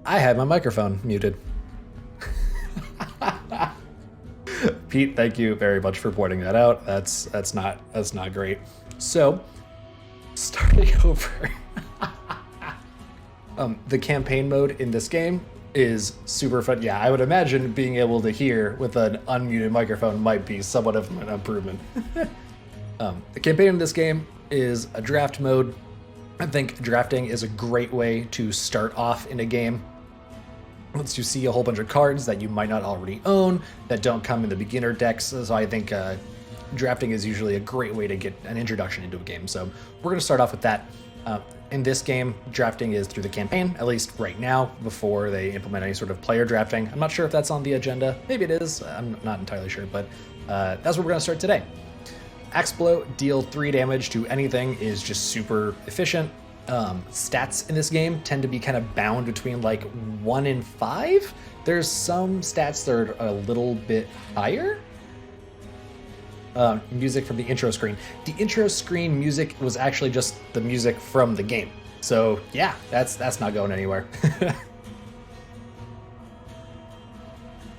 I had my microphone muted. Pete, thank you very much for pointing that out. That's not great. So, starting over. The campaign mode in this game is super fun. Yeah, I would imagine being able to hear with an unmuted microphone might be somewhat of an improvement. The campaign in this game is a draft mode. I think drafting is a great way to start off in a game. Once you see a whole bunch of cards that you might not already own, that don't come in the beginner decks, so I think drafting is usually a great way to get an introduction into a game. So we're going to start off with that. In this game, drafting is through the campaign, at least right now, before they implement any sort of player drafting. I'm not sure if that's on the agenda. Maybe it is. I'm not entirely sure, but that's where we're going to start today. Axe Blow, deal 3 damage to anything, is just super efficient. Stats in this game tend to be kind of bound between like 1 and 5. There's some stats that are a little bit higher. Music from the intro screen. The intro screen music was actually just the music from the game. So yeah, that's not going anywhere.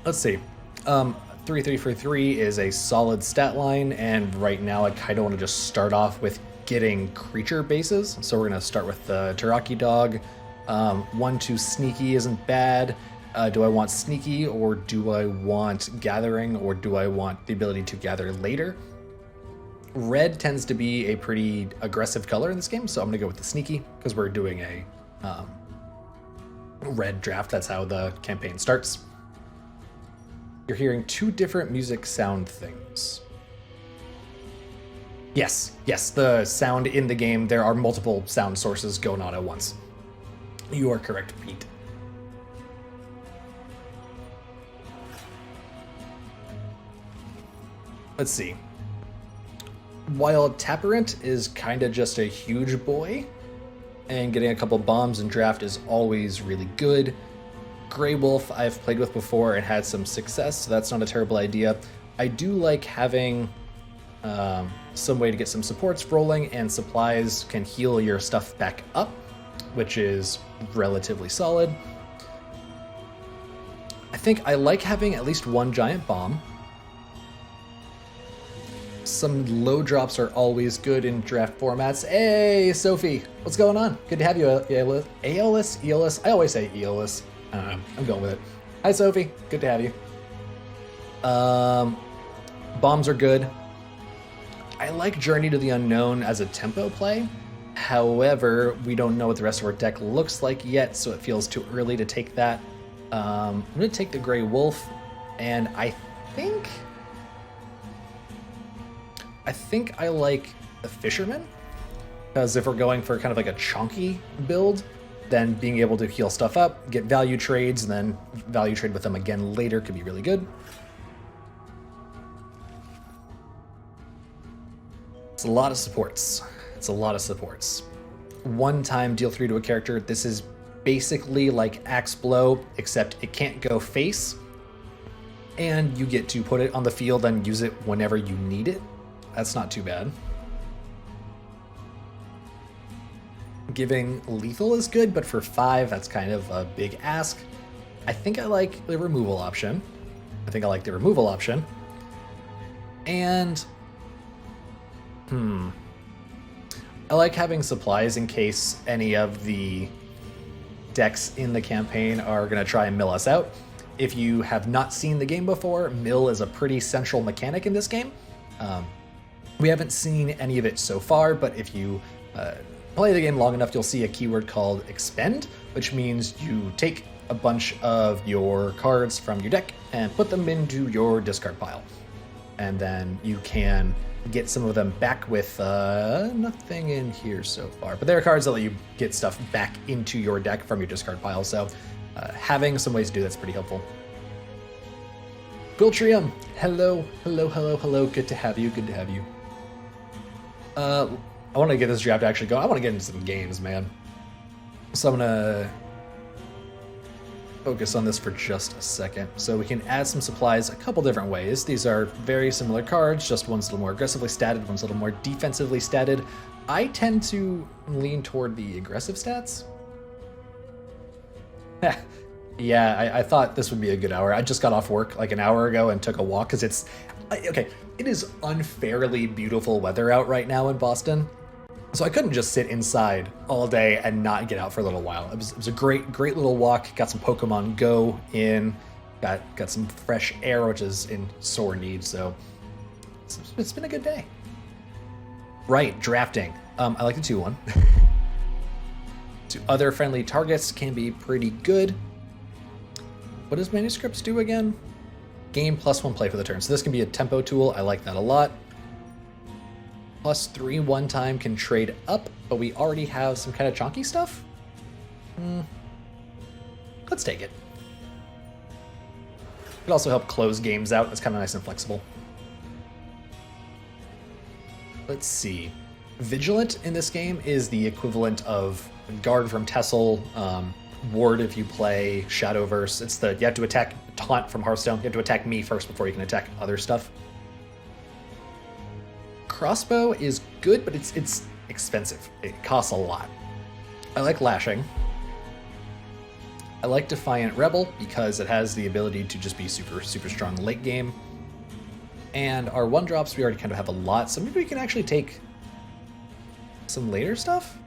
Let's see. 3-3-3 is a solid stat line, and right now I kind of want to just start off with getting creature bases. So we're going to start with the Taraki Dog. 1-2 Sneaky isn't bad. Do I want Sneaky, or do I want Gathering, or do I want the ability to gather later? Red tends to be a pretty aggressive color in this game, so I'm going to go with the Sneaky, because we're doing a red draft. That's how the campaign starts. You're hearing 2 different music sound things. Yes, the sound in the game, there are multiple sound sources going on at once. You are correct, Pete. Let's see. While Tapperant is kind of just a huge boy, and getting a couple bombs in draft is always really good. Grey Wolf I've played with before and had some success, so that's not a terrible idea. I do like having some way to get some supports rolling, and supplies can heal your stuff back up, which is relatively solid. I think I like having at least 1 giant bomb. Some low drops are always good in draft formats. Hey, Sophie, what's going on? Good to have you, Aeolus? I always say Aeolus. I'm going with it. Hi, Sophie. Good to have you. Bombs are good. I like Journey to the Unknown as a tempo play. However, we don't know what the rest of our deck looks like yet, so it feels too early to take that. I'm going to take the Grey Wolf, and I think I like the Fisherman, because if we're going for kind of like a chunky build, then being able to heal stuff up, get value trades, and then value trade with them again later could be really good. It's a lot of supports. 1-time deal 3 to a character. This is basically like Axe Blow, except it can't go face, and you get to put it on the field and use it whenever you need it. That's not too bad. Giving lethal is good, but for 5, that's kind of a big ask. I think I like the removal option. And I like having supplies in case any of the decks in the campaign are going to try and mill us out. If you have not seen the game before, mill is a pretty central mechanic in this game. We haven't seen any of it so far, but if you play the game long enough, you'll see a keyword called expend, which means you take a bunch of your cards from your deck and put them into your discard pile. And then you can get some of them back with nothing in here so far, but there are cards that let you get stuff back into your deck from your discard pile, so having some ways to do that's pretty helpful. Quiltrium, hello, good to have you. I want to get this draft actually going. I want to get into some games, man. So I'm gonna focus on this for just a second. So we can add some supplies a couple different ways. These are very similar cards, just one's a little more aggressively statted, one's a little more defensively statted. I tend to lean toward the aggressive stats. Yeah, I thought this would be a good hour. I just got off work like an hour ago and took a walk because okay, it is unfairly beautiful weather out right now in Boston. So I couldn't just sit inside all day and not get out for a little while. It was a great little walk. Got some Pokemon Go in, got some fresh air, which is in sore need. So it's been a good day. Right, drafting. I like the 2-1. To other friendly targets can be pretty good. What does manuscripts do again? Gain +1 play for the turn. So this can be a tempo tool. I like that a lot. +3 one time can trade up, but we already have some kind of chonky stuff. Let's take it. Could also help close games out. It's kind of nice and flexible. Let's see. Vigilant in this game is the equivalent of Guard from Tessel, Ward if you play Shadowverse. It's you have to attack Taunt from Hearthstone. You have to attack me first before you can attack other stuff. Crossbow is good, but it's expensive. It costs a lot. I like Lashing. I like Defiant Rebel because it has the ability to just be super strong late game. And our 1-drops, we already kind of have a lot, so maybe we can actually take some later stuff?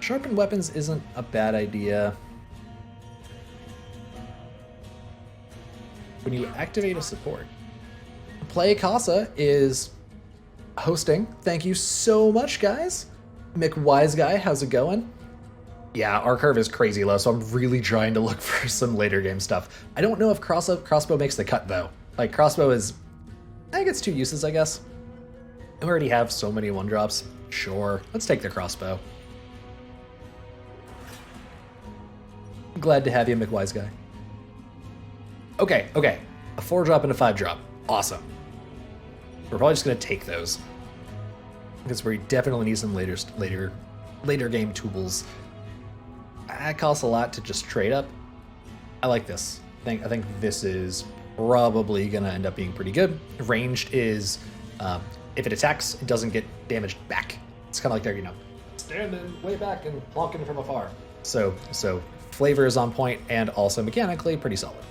Sharpened Weapons isn't a bad idea. When you activate a support. Play Causa is hosting. Thank you so much, guys. Mick Wise Guy, how's it going? Yeah, our curve is crazy low, so I'm really trying to look for some later game stuff. I don't know if Crossbow makes the cut, though. Like, Crossbow is... I think it's 2 uses, I guess. We already have so many 1-drops. Sure, let's take the Crossbow. Glad to have you, McWise Guy. Okay. A 4-drop and a 5-drop. Awesome. We're probably just going to take those. Because we definitely need some later game tools. That costs a lot to just trade up. I like this. I think this is probably going to end up being pretty good. Ranged is, if it attacks, it doesn't get damaged back. It's kind of like they're, standing way back and plonking from afar. So flavor is on point and also mechanically pretty solid.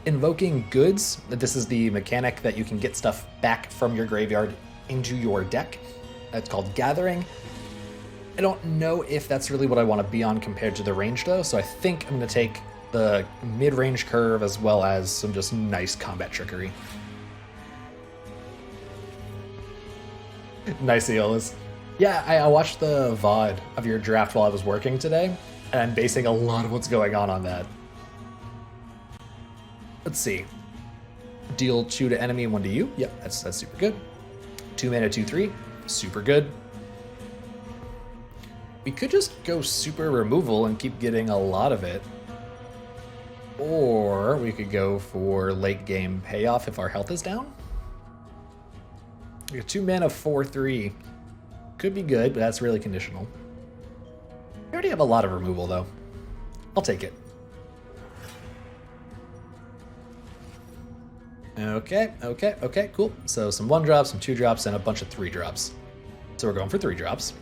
Invoking Goods, this is the mechanic that you can get stuff back from your graveyard into your deck. It's called Gathering. I don't know if that's really what I want to be on compared to the range though, so I think I'm going to take the mid-range curve as well as some just nice combat trickery. Nice, Eolas. Yeah, I watched the VOD of your draft while I was working today, and I'm basing a lot of what's going on that. Let's see. Deal 2 to enemy, 1 to you. Yep, that's super good. 2 mana, 2/3. Super good. We could just go super removal and keep getting a lot of it. Or we could go for late game payoff if our health is down. We got 2 mana, 4/3. Could be good, but that's really conditional. We already have a lot of removal though. I'll take it. Okay, cool. So some 1-drops, some 2-drops, and a bunch of 3-drops. So we're going for 3-drops.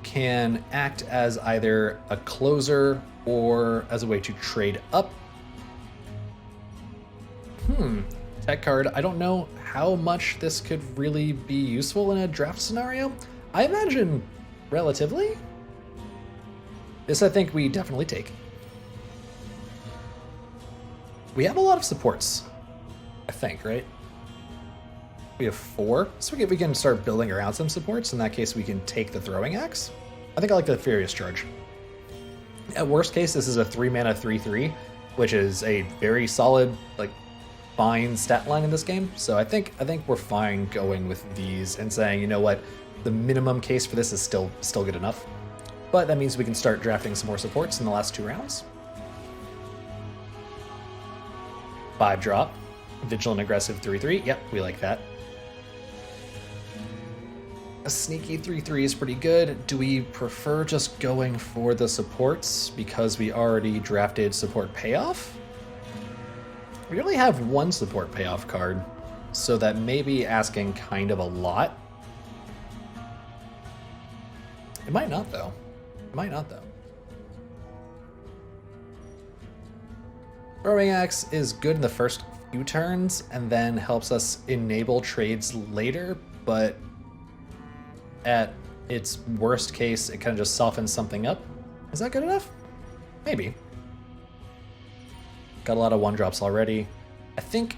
Can act as either a closer or as a way to trade up. Tech card. I don't know how much this could really be useful in a draft scenario. I imagine relatively. This I think we definitely take. We have a lot of supports, I think, right? We have 4, so we can start building around some supports. In that case, we can take the Throwing Axe. I think I like the Furious Charge. At worst case, this is a 3 mana 3/3, which is a very solid, fine stat line in this game. So I think we're fine going with these and saying, you know what, the minimum case for this is still good enough. But that means we can start drafting some more supports in the last 2 rounds. 5-drop, Vigilant Aggressive 3/3. Yep, we like that. A sneaky 3/3 is pretty good. Do we prefer just going for the supports because we already drafted support payoff? We only have 1 support payoff card, so that may be asking kind of a lot. It might not, though. It might not, though. Throwing Axe is good in the first few turns, and then helps us enable trades later, but at its worst case, it kind of just softens something up. Is that good enough? Maybe. Got a lot of 1-drops already. I think...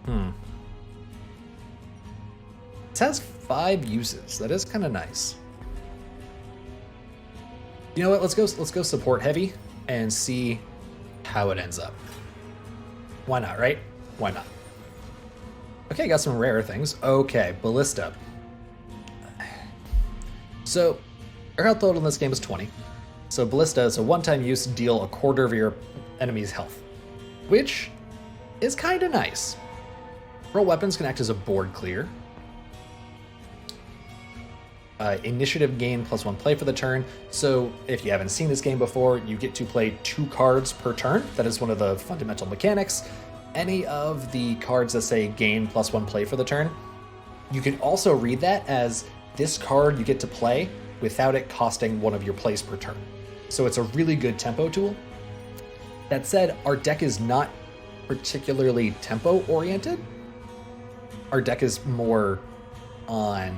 It has 5 uses. That is kind of nice. You know what? Let's go support heavy and see how it ends up. Why not, right? Why not? Okay, got some rare things. Okay, Ballista. So, our health total in this game is 20. So Ballista is a one-time use, deal a quarter of your enemy's health, which is kind of nice. Roll weapons can act as a board clear. Initiative gain +1 play for the turn. So if you haven't seen this game before, you get to play 2 cards per turn. That is one of the fundamental mechanics. Any of the cards that say gain +1 play for the turn, you can also read that as this card you get to play without it costing one of your plays per turn. So it's a really good tempo tool. That said, our deck is not particularly tempo oriented. Our deck is more on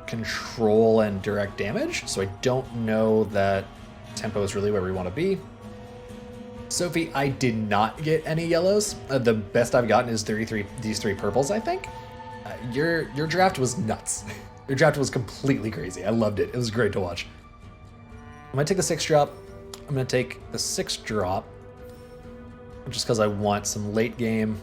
control and direct damage, so I don't know that tempo is really where we want to be. Sophie, I did not get any yellows. The best I've gotten is these 3 purples, I think. Your draft was nuts. Your draft was completely crazy. I loved it. It was great to watch. I'm going to take the 6-drop. I'm going to take the 6-drop just because I want some late game.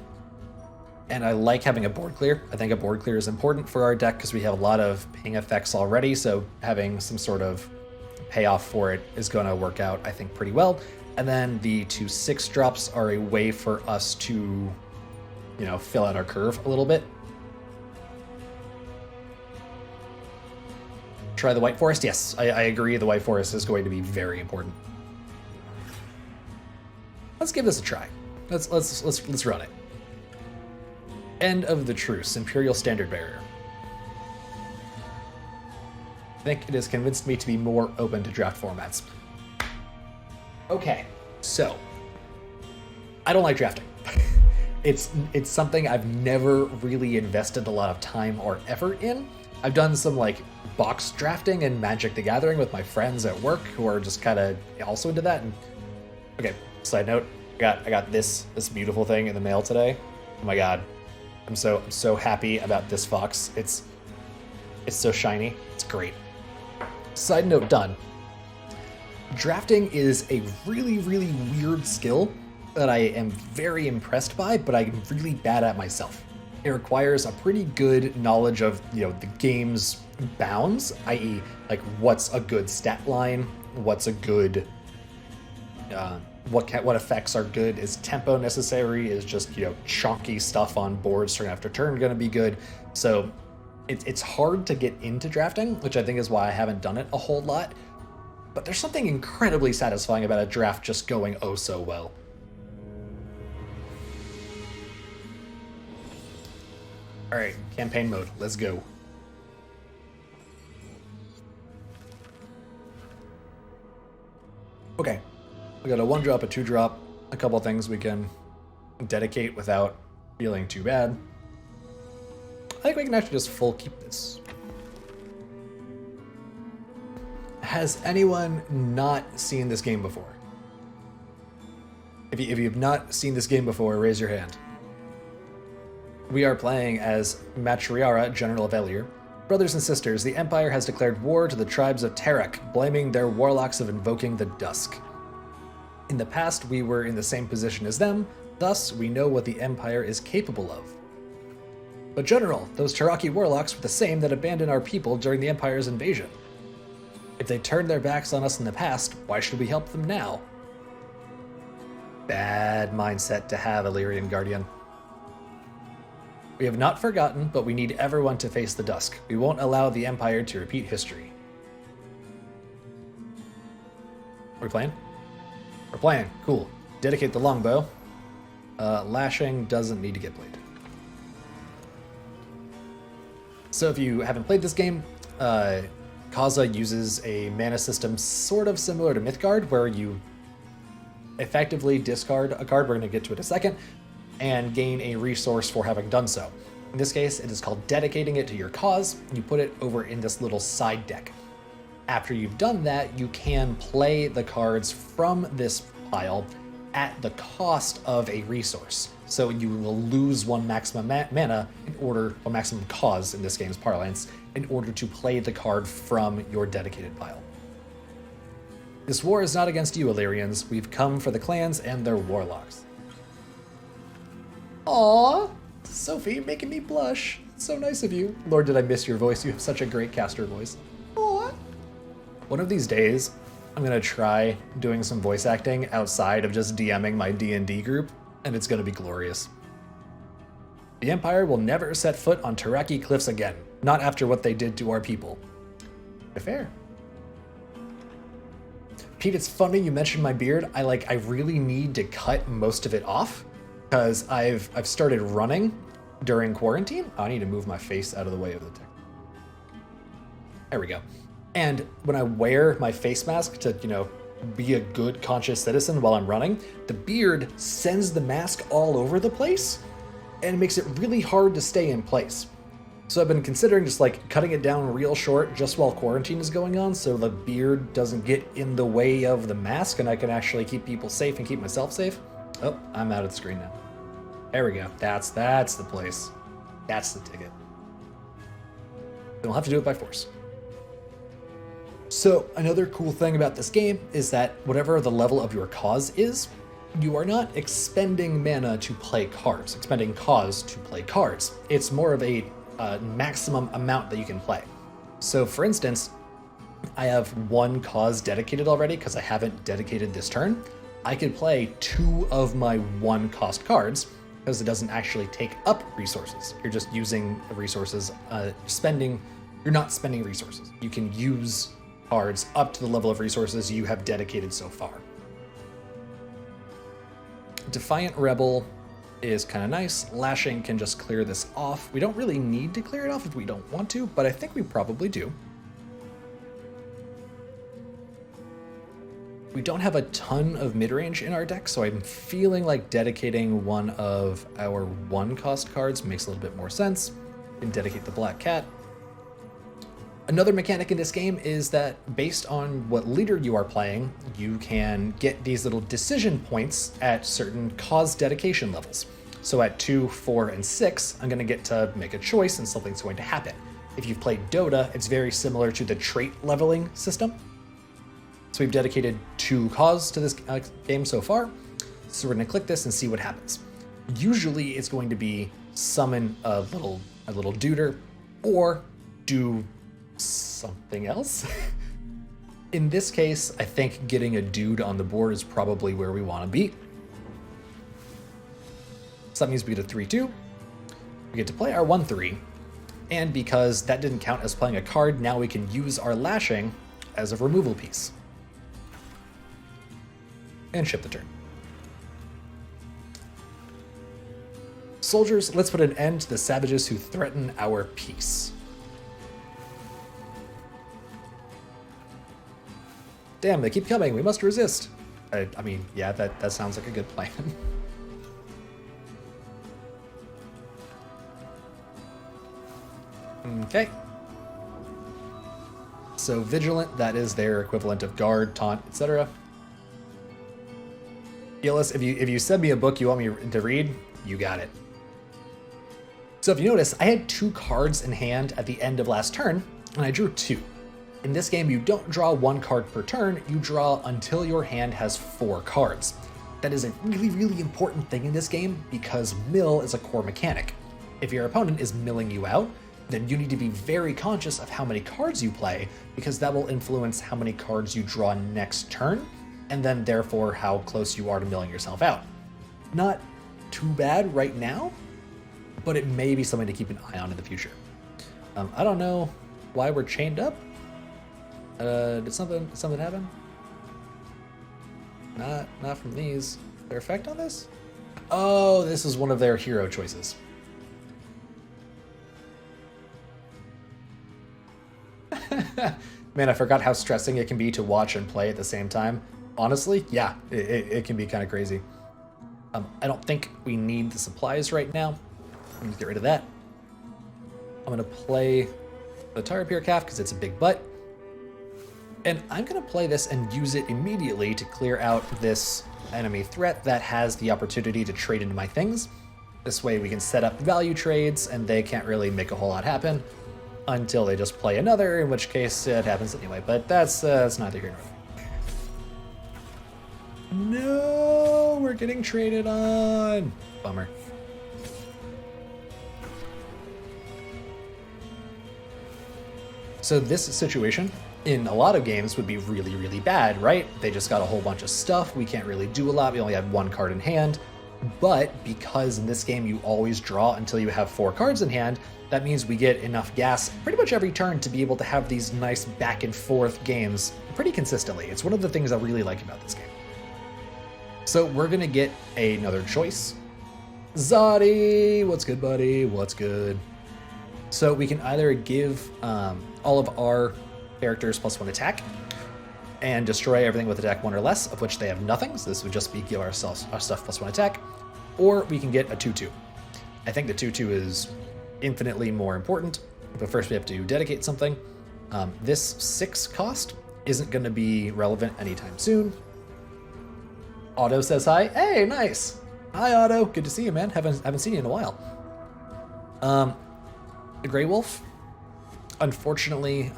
And I like having a board clear. I think a board clear is important for our deck because we have a lot of ping effects already, so having some sort of payoff for it is going to work out, I think, pretty well. And then the 2 6-drops are a way for us to, fill out our curve a little bit. Try the White Forest? Yes, I agree. The White Forest is going to be very important. Let's give this a try. Let's run it. End of the Truce, Imperial Standard Bearer. I think it has convinced me to be more open to draft formats. Okay, so I don't like drafting. It's something I've never really invested a lot of time or effort in. I've done some box drafting and Magic the Gathering with my friends at work who are just kind of also into that. And okay, side note, I got this beautiful thing in the mail today. Oh my god. I'm so happy about this fox. It's so shiny. It's great. Side note done. Drafting is a really, really weird skill that I am very impressed by, but I'm really bad at myself. It requires a pretty good knowledge of, the game's bounds, i.e. what's a good stat line, what's a good what effects are good, is tempo necessary, is just chonky stuff on boards turn after turn going to be good. So it's hard to get into drafting, which I think is why I haven't done it a whole lot, but there's something incredibly satisfying about a draft just going oh so well. All right, campaign mode, let's go. Okay, we got a 1-drop, a 2-drop, a couple things we can dedicate without feeling too bad. I think we can actually just full keep this. Has anyone not seen this game before? If you've not seen this game before, raise your hand. We are playing as Matriara, General of Elir. Brothers and sisters, the Empire has declared war to the tribes of Terek, blaming their warlocks of invoking the Dusk. In the past, we were in the same position as them, thus we know what the Empire is capable of. But General, those Teraki warlocks were the same that abandoned our people during the Empire's invasion. If they turned their backs on us in the past, why should we help them now? Bad mindset to have, Illyrian Guardian. We have not forgotten, but we need everyone to face the Dusk. We won't allow the Empire to repeat history. Are we playing? We're playing. Cool. Dedicate the longbow. Lashing doesn't need to get played. So if you haven't played this game, Causa uses a mana system sort of similar to Mythgard, where you effectively discard a card, we're going to get to it in a second, and gain a resource for having done so. In this case, it is called dedicating it to your cause. You put it over in this little side deck. After you've done that, you can play the cards from this pile at the cost of a resource. So you will lose one maximum mana in order, or maximum cause in this game's parlance, in order to play the card from your dedicated pile. This war is not against you, Illyrians. We've come for the clans and their warlocks. Aww, Sophie, making me blush. So nice of you. Lord, did I miss your voice. You have such a great caster voice. Aww. One of these days, I'm gonna try doing some voice acting outside of just DMing my D&D group, and it's gonna be glorious. The Empire will never set foot on Taraki cliffs again, not after what they did to our people. Fair. Pete, it's funny you mentioned my beard. I really need to cut most of it off because I've started running during quarantine. I need to move my face out of the way of the tech. There we go. And when I wear my face mask to, be a good conscious citizen while I'm running, the beard sends the mask all over the place and makes it really hard to stay in place. So I've been considering just cutting it down real short just while quarantine is going on so the beard doesn't get in the way of the mask and I can actually keep people safe and keep myself safe. Oh, I'm out of the screen now. There we go. That's the place. That's the ticket. Then we'll have to do it by force. So another cool thing about this game is that whatever the level of your cause is, you are not expending mana to play cards, expending cause to play cards. It's more of a maximum amount that you can play. So for instance, I have one cause dedicated already because I haven't dedicated this turn. I could play 2 of my 1 cost cards because it doesn't actually take up resources. You're just using resources, you're not spending resources. You can use cards up to the level of resources you have dedicated so far. Defiant Rebel is kind of nice. Lashing can just clear this off. We don't really need to clear it off if we don't want to, but I think we probably do. We don't have a ton of mid-range in our deck, so I'm feeling like dedicating one of our 1 cost cards makes a little bit more sense. We can dedicate the Black Cat. Another mechanic in this game is that based on what leader you are playing, you can get these little decision points at certain cause dedication levels. So at 2, 4, and 6, I'm going to get to make a choice and something's going to happen. If you've played Dota, it's very similar to the trait leveling system. So we've dedicated 2 cause to this game so far. So we're going to click this and see what happens. Usually it's going to be summon a little duder or do something else. In this case, I think getting a dude on the board is probably where we want to be. So that means we get a 3-2. We get to play our 1-3. And because that didn't count as playing a card, now we can use our lashing as a removal piece. And ship the turn. Soldiers, let's put an end to the savages who threaten our peace. Damn, they keep coming. We must resist. I mean, yeah, that sounds like a good plan. Okay. So Vigilant, that is their equivalent of Guard, Taunt, etc. Gillis, if you send me a book you want me to read, you got it. So if you notice, I had 2 cards in hand at the end of last turn, and I drew 2. In this game, you don't draw 1 card per turn, you draw until your hand has 4 cards. That is a really, really important thing in this game because mill is a core mechanic. If your opponent is milling you out, then you need to be very conscious of how many cards you play because that will influence how many cards you draw next turn, and then therefore how close you are to milling yourself out. Not too bad right now, but it may be something to keep an eye on in the future. I don't know why we're chained up. Did something happen? Not from these. Their effect on this? Oh, this is one of their hero choices. Man, I forgot how stressing it can be to watch and play at the same time. Honestly, yeah, it can be kind of crazy. I don't think we need the supplies right now. I'm gonna get rid of that. I'm gonna play the Tire Pier Calf because it's a big butt. And I'm gonna play this and use it immediately to clear out this enemy threat that has the opportunity to trade into my things. This way we can set up value trades and they can't really make a whole lot happen until they just play another, in which case it happens anyway, but that's neither here nor there. No, we're getting traded on. Bummer. So this situation in a lot of games would be really, really bad, right? They just got a whole bunch of stuff. We can't really do a lot. We only have one card in hand. But because in this game you always draw until you have 4 cards in hand, that means we get enough gas pretty much every turn to be able to have these nice back and forth games pretty consistently. It's one of the things I really like about this game. So we're gonna get another choice. Zodi, what's good, buddy? What's good? So we can either give all of our characters +1 attack and destroy everything with attack 1 or less, of which they have nothing. So this would just be give our stuff +1 attack, or we can get a 2/2. I think the 2/2 is infinitely more important, but first we have to dedicate something. This 6 cost isn't going to be relevant anytime soon. Otto says hi. Hey, nice. Hi, Otto. Good to see you, man. Haven't seen you in a while. The Grey Wolf, unfortunately,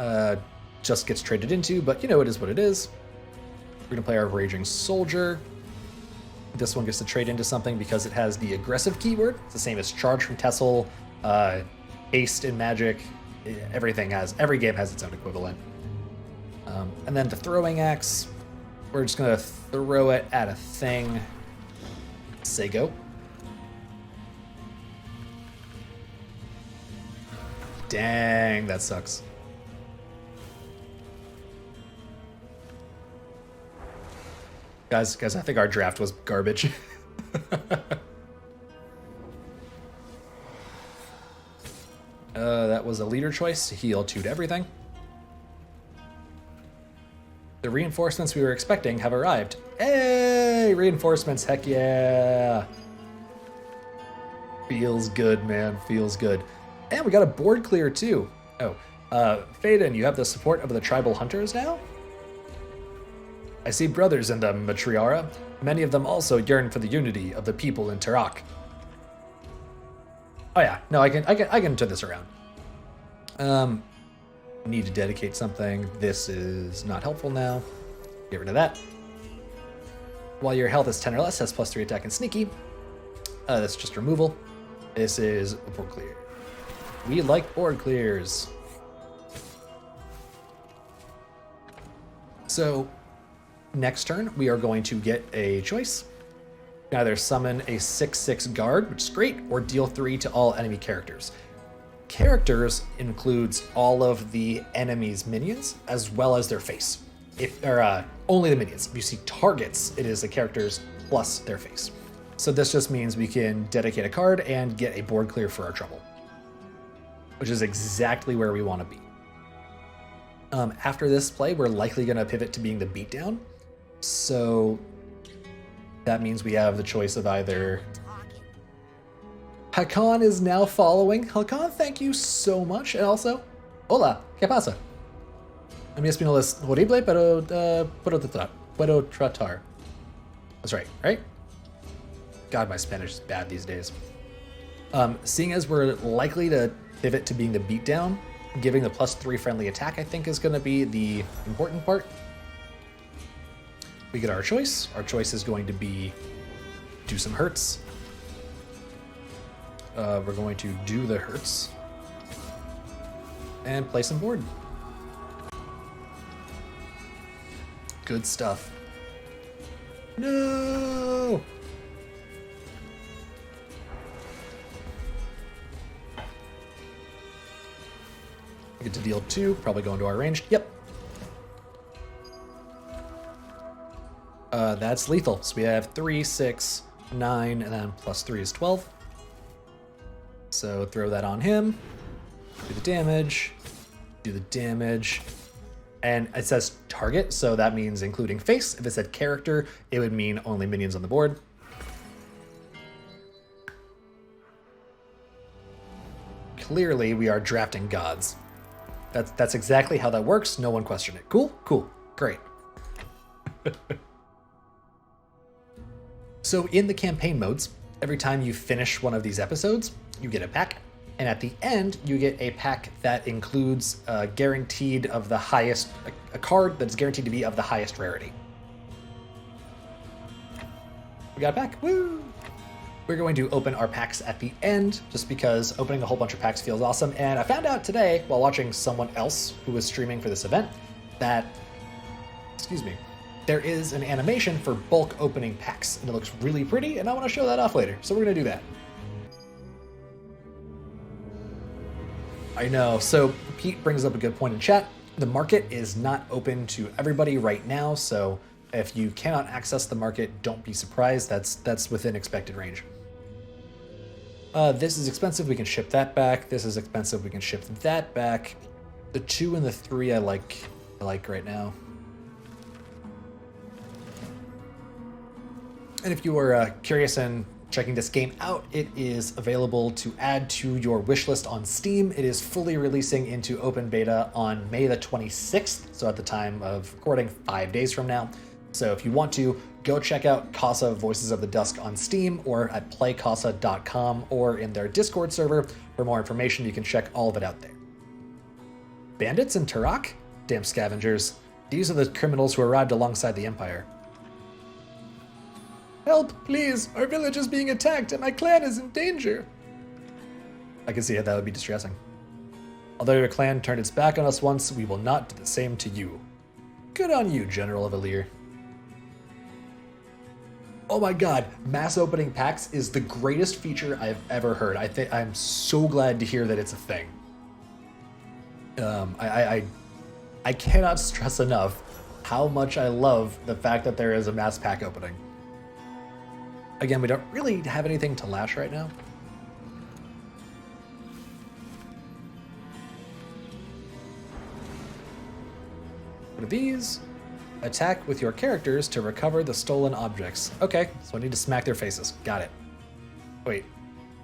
just gets traded into, but you know, it is what it is. We're gonna play our Raging Soldier. This one gets to trade into something because it has the aggressive keyword. It's the same as Charge from Tessel, Haste in Magic. Every game has its own equivalent. And then the Throwing Axe, we're just gonna throw it at a thing. Say go. Dang, that sucks. Guys, I think our draft was garbage. That was a leader choice to heal 2 to everything. The reinforcements we were expecting have arrived. Hey, reinforcements, heck yeah. Feels good, man, feels good. And we got a board clear too. Oh, Phaedon, you have the support of the tribal hunters now? I see brothers in them, Matriara. Many of them also yearn for the unity of the people in Tarak. Oh yeah, no, I can turn this around. Need to dedicate something. This is not helpful now. Get rid of that. While your health is 10 or less, has +3 attack and sneaky. That's just removal. This is a board clear. We like board clears. So next turn, we are going to get a choice. Either summon a 6/6 guard, which is great, or deal 3 to all enemy characters. Characters includes all of the enemy's minions as well as their face. Only the minions. If you see targets, it is the characters plus their face. So this just means we can dedicate a card and get a board clear for our trouble, which is exactly where we want to be. After this play, we're likely going to pivot to being the beatdown. So that means we have the choice of either... Hakan is now following. Hakan, thank you so much. And also, hola, ¿qué pasa? A mi español es horrible, pero puedo tratar. That's right, right? God, my Spanish is bad these days. Seeing as we're likely to pivot to being the beatdown, giving the +3 friendly attack, I think, is going to be the important part. We get our choice. Our choice is going to be do some hurts. We're going to do the hurts and play some board. Good stuff. No! We get to deal 2, probably go into our range. Yep. That's lethal. So we have 3, 6, 9, and then +3 is 12. So throw that on him. Do the damage. And it says target, so that means including face. If it said character, it would mean only minions on the board. Clearly, we are drafting gods. That's exactly how that works. No one questioned it. Cool? Cool. Great. So in the campaign modes, every time you finish one of these episodes, you get a pack. And at the end, you get a pack that includes guaranteed of the highest, a card that's guaranteed to be of the highest rarity. We got a pack. Woo! We're going to open our packs at the end, just because opening a whole bunch of packs feels awesome. And I found out today, while watching someone else who was streaming for this event, that, there is an animation for bulk opening packs, and it looks really pretty, and I want to show that off later. So we're going to do that. I know. So Pete brings up a good point in chat. The market is not open to everybody right now, so if you cannot access the market, don't be surprised. That's within expected range. This is expensive. We can ship that back. This is expensive. We can ship that back. The 2 and the 3 I like right now. And if you are curious and checking this game out, it is available to add to your wish list on Steam. It is fully releasing into open beta on May the 26th, so at the time of recording, 5 days from now. So if you want to, go check out Causa Voices of the Dusk on Steam or at playcausa.com or in their Discord server. For more information, you can check all of it out there. Bandits in Turok? Damn scavengers. These are the criminals who arrived alongside the Empire. Help, please! Our village is being attacked and my clan is in danger! I can see how that would be distressing. Although your clan turned its back on us once, we will not do the same to you. Good on you, General of Alir. Oh my god, mass opening packs is the greatest feature I've ever heard. I'm so glad to hear that it's a thing. I cannot stress enough how much I love the fact that there is a mass pack opening. Again, we don't really have anything to lash right now. What are these? Attack with your characters to recover the stolen objects. Okay, so I need to smack their faces. Got it. Wait,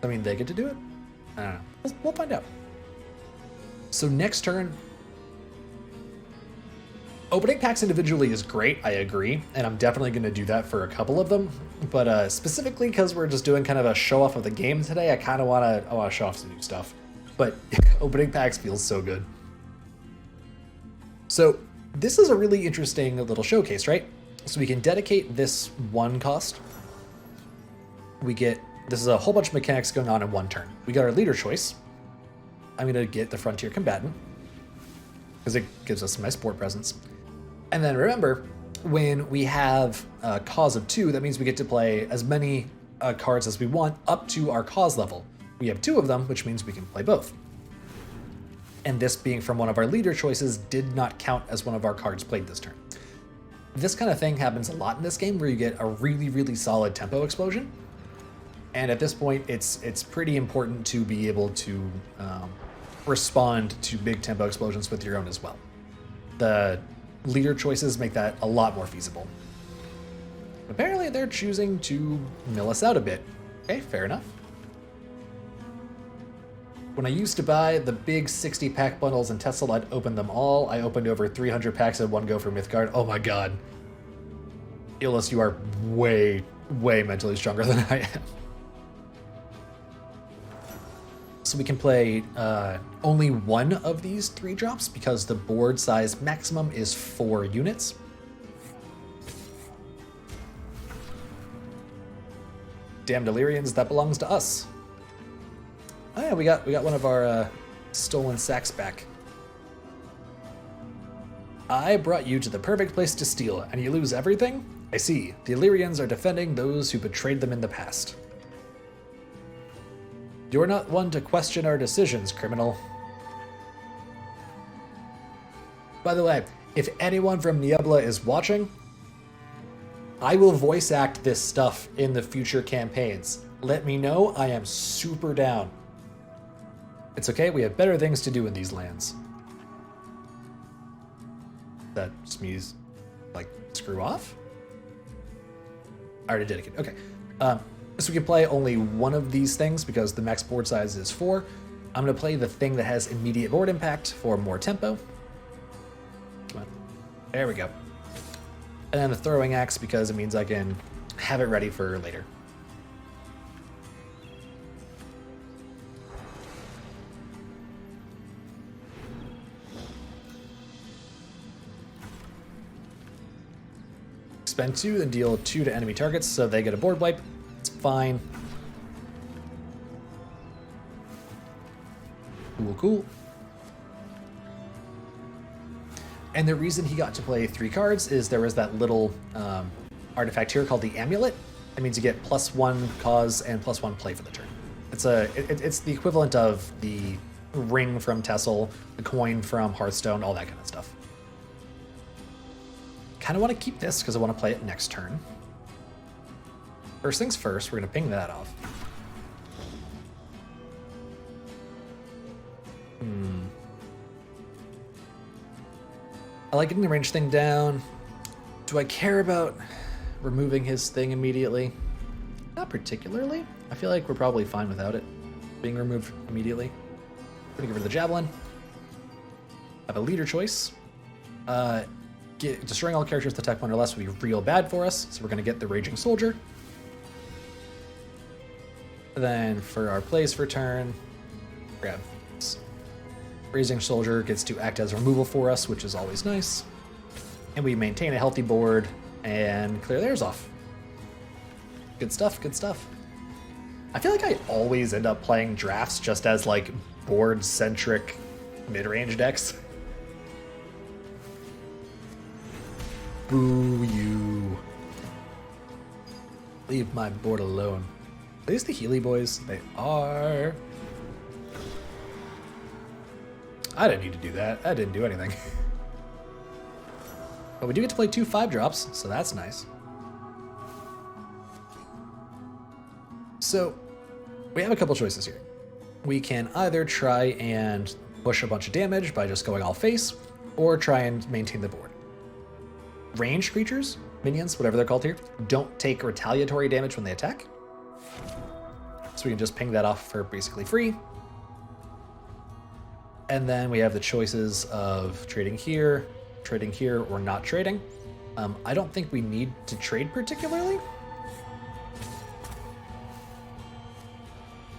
I mean, they get to do it? I don't know. We'll find out. So next turn, opening packs individually is great, I agree, and I'm definitely going to do that for a couple of them. But specifically because we're just doing kind of a show off of the game today, I kind of want to show off some new stuff. But opening packs feels so good. So this is a really interesting little showcase, right? So we can dedicate this one cost. This is a whole bunch of mechanics going on in one turn. We got our leader choice. I'm going to get the Frontier Combatant because it gives us some nice board presence. And then remember, when we have a cause of 2, that means we get to play as many cards as we want up to our cause level. We have 2 of them, which means we can play both. And this being from one of our leader choices did not count as one of our cards played this turn. This kind of thing happens a lot in this game where you get a really, really solid tempo explosion. And at this point, it's pretty important to be able to respond to big tempo explosions with your own as well. The leader choices make that a lot more feasible. Apparently they're choosing to mill us out a bit. Okay, fair enough. When I used to buy the big 60 pack bundles in Tesla, I'd open them all. I opened over 300 packs in one go for Mythgard. Oh my god. Illus, you are way, way mentally stronger than I am. So we can play only one of these 3 drops because the board size maximum is 4 units. Damn Delirians, that belongs to us. Oh yeah, we got one of our stolen sacks back. I brought you to the perfect place to steal, and you lose everything? I see. The Illyrians are defending those who betrayed them in the past. You're not one to question our decisions, criminal. By the way, if anyone from Niebla is watching, I will voice act this stuff in the future campaigns. Let me know, I am super down. It's okay, we have better things to do in these lands. That just means, like, screw off? I already did it. Okay. So we can play only one of these things because the max board size is 4. I'm going to play the thing that has immediate board impact for more tempo. Come on. There we go. And then the throwing axe because it means I can have it ready for later. Spend 2, then deal 2 to enemy targets, so they get a board wipe. It's fine. Cool. And the reason he got to play 3 cards is there was that little artifact here called the Amulet. That means you get +1 cause and +1 play for the turn. It's the equivalent of the ring from Tessel, the coin from Hearthstone, all that kind of stuff. Kind of want to keep this because I want to play it next turn. First things first, we're going to ping that off. I like getting the range thing down. Do I care about removing his thing immediately? Not particularly. I feel like we're probably fine without it being removed immediately. We're going to get rid of the Javelin. Have a leader choice. Destroying all characters with attack 1 or less would be real bad for us, so we're going to get the Raging Soldier. Then for our plays for turn, grab this. Raging Soldier gets to act as removal for us, which is always nice. And we maintain a healthy board and clear theirs off. Good stuff, good stuff. I feel like I always end up playing drafts just as like board-centric mid-range decks. Boo you. Leave my board alone. Are these the Healy boys? They are. I didn't need to do that. I didn't do anything. But we do get to play 2 5-drops, so that's nice. So, we have a couple choices here. We can either try and push a bunch of damage by just going all face, or try and maintain the board. Ranged creatures, minions, whatever they're called here, don't take retaliatory damage when they attack. So we can just ping that off for basically free. And then we have the choices of trading here, or not trading. I don't think we need to trade particularly.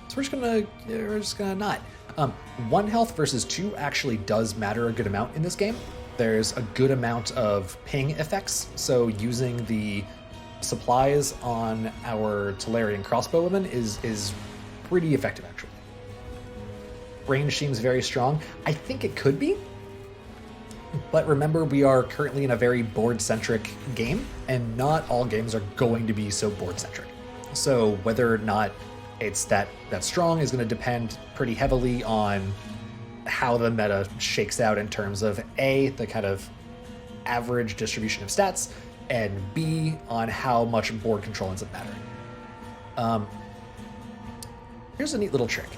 So we're just gonna not. 1 health versus 2 actually does matter a good amount in this game. There's a good amount of ping effects, so using the supplies on our Tolarian crossbowwoman is pretty effective, actually. Range seems very strong. I think it could be, but remember, we are currently in a very board-centric game, and not all games are going to be so board-centric. So whether or not it's that strong is going to depend pretty heavily on how the meta shakes out in terms of A, the kind of average distribution of stats, and B, on how much board control ends up mattering. Here's a neat little trick.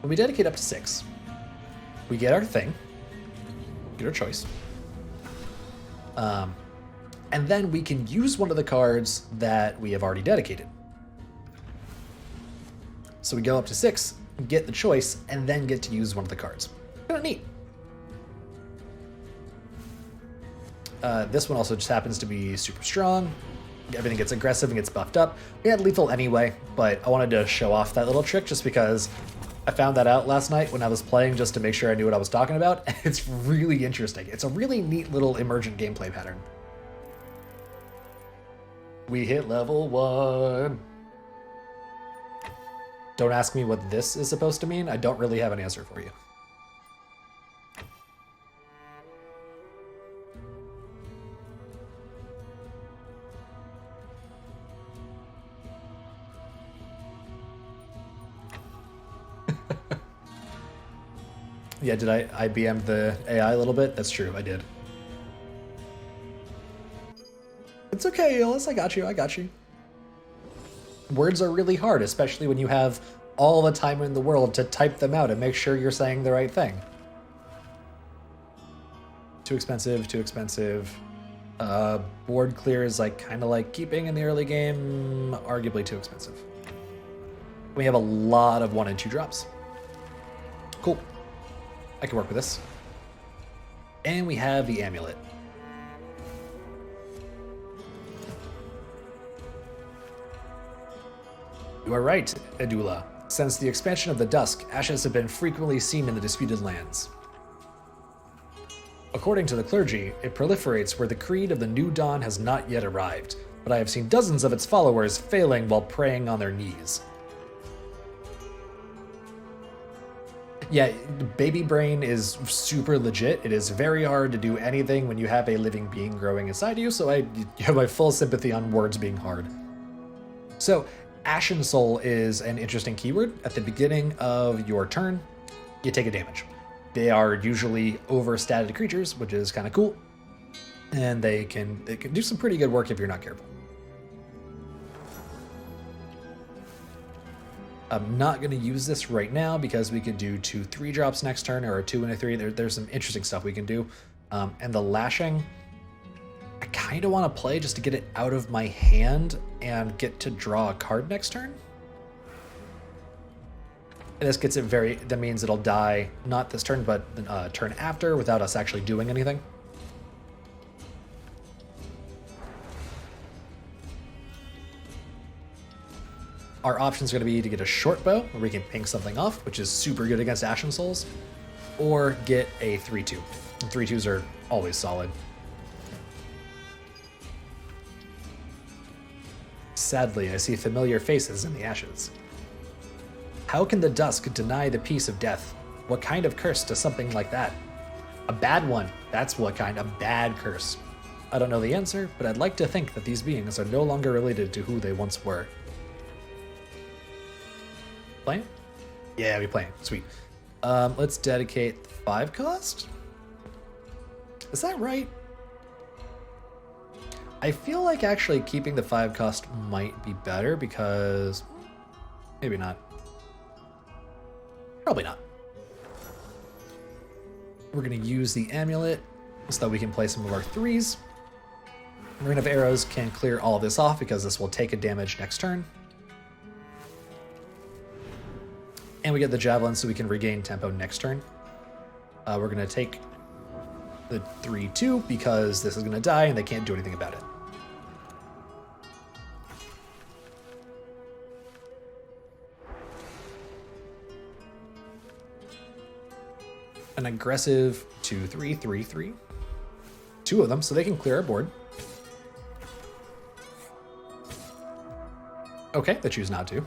When we dedicate up to 6, we get our thing, get our choice, and then we can use one of the cards that we have already dedicated. So we go up to 6, get the choice, and then get to use one of the cards. Kind of neat. This one also just happens to be super strong. Everything gets aggressive and gets buffed up. We had lethal anyway, but I wanted to show off that little trick just because I found that out last night when I was playing just to make sure I knew what I was talking about. It's really interesting. It's a really neat little emergent gameplay pattern. We hit level 1. Don't ask me what this is supposed to mean. I don't really have an answer for you. Yeah, did I IBM the AI a little bit? That's true, I did. It's okay, Elis, I got you. Words are really hard, especially when you have all the time in the world to type them out and make sure you're saying the right thing. Too expensive, too expensive. Board clear is like kind of like keeping in the early game, arguably too expensive. We have a lot of 1 and 2 drops. Cool. I can work with this. And we have the amulet. You are right, Edula. Since the expansion of the Dusk, ashes have been frequently seen in the disputed lands. According to the clergy, it proliferates where the creed of the New Dawn has not yet arrived, but I have seen dozens of its followers failing while praying on their knees. Yeah, baby brain is super legit. It is very hard to do anything when you have a living being growing inside you, so you have my full sympathy on words being hard. So, Ashen Soul is an interesting keyword. At the beginning of your turn, you take a damage. They are usually overstatted creatures, which is kind of cool, and they can do some pretty good work if you're not careful. I'm not going to use this right now because we could do 2 3-drops next turn, or a 2 and a 3. There's some interesting stuff we can do. And the lashing, I kind of want to play just to get it out of my hand and get to draw a card next turn. And this gets it that means it'll die not this turn, but turn after without us actually doing anything. Our options are going to be to get a short bow, where we can ping something off, which is super good against Ashen Souls, or get a 3-2. And 3-2s are always solid. Sadly, I see familiar faces in the ashes. How can the dusk deny the peace of death? What kind of curse does something like that? A bad one. That's what kind. A bad curse. I don't know the answer, but I'd like to think that these beings are no longer related to who they once were. Playing? Yeah, we playing. Sweet. Let's dedicate 5 cost? Is that right? I feel like actually keeping the 5 cost might be better because... maybe not. Probably not. We're going to use the amulet so that we can play some of our 3s. Marine of Arrows can clear all of this off because this will take a damage next turn. And we get the Javelin so we can regain tempo next turn. We're going to take the 3-2 because this is going to die and they can't do anything about it. An aggressive 2-3, 3-3. 2 of them, so they can clear our board. Okay, they choose not to.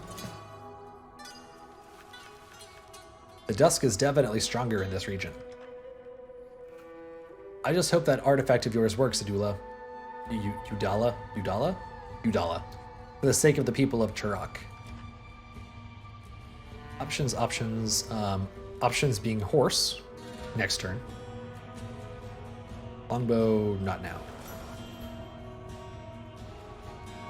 The dusk is definitely stronger in this region. I just hope that artifact of yours works, Edula. Udala. For the sake of the people of Turok. Options being horse next turn. Longbow, not now.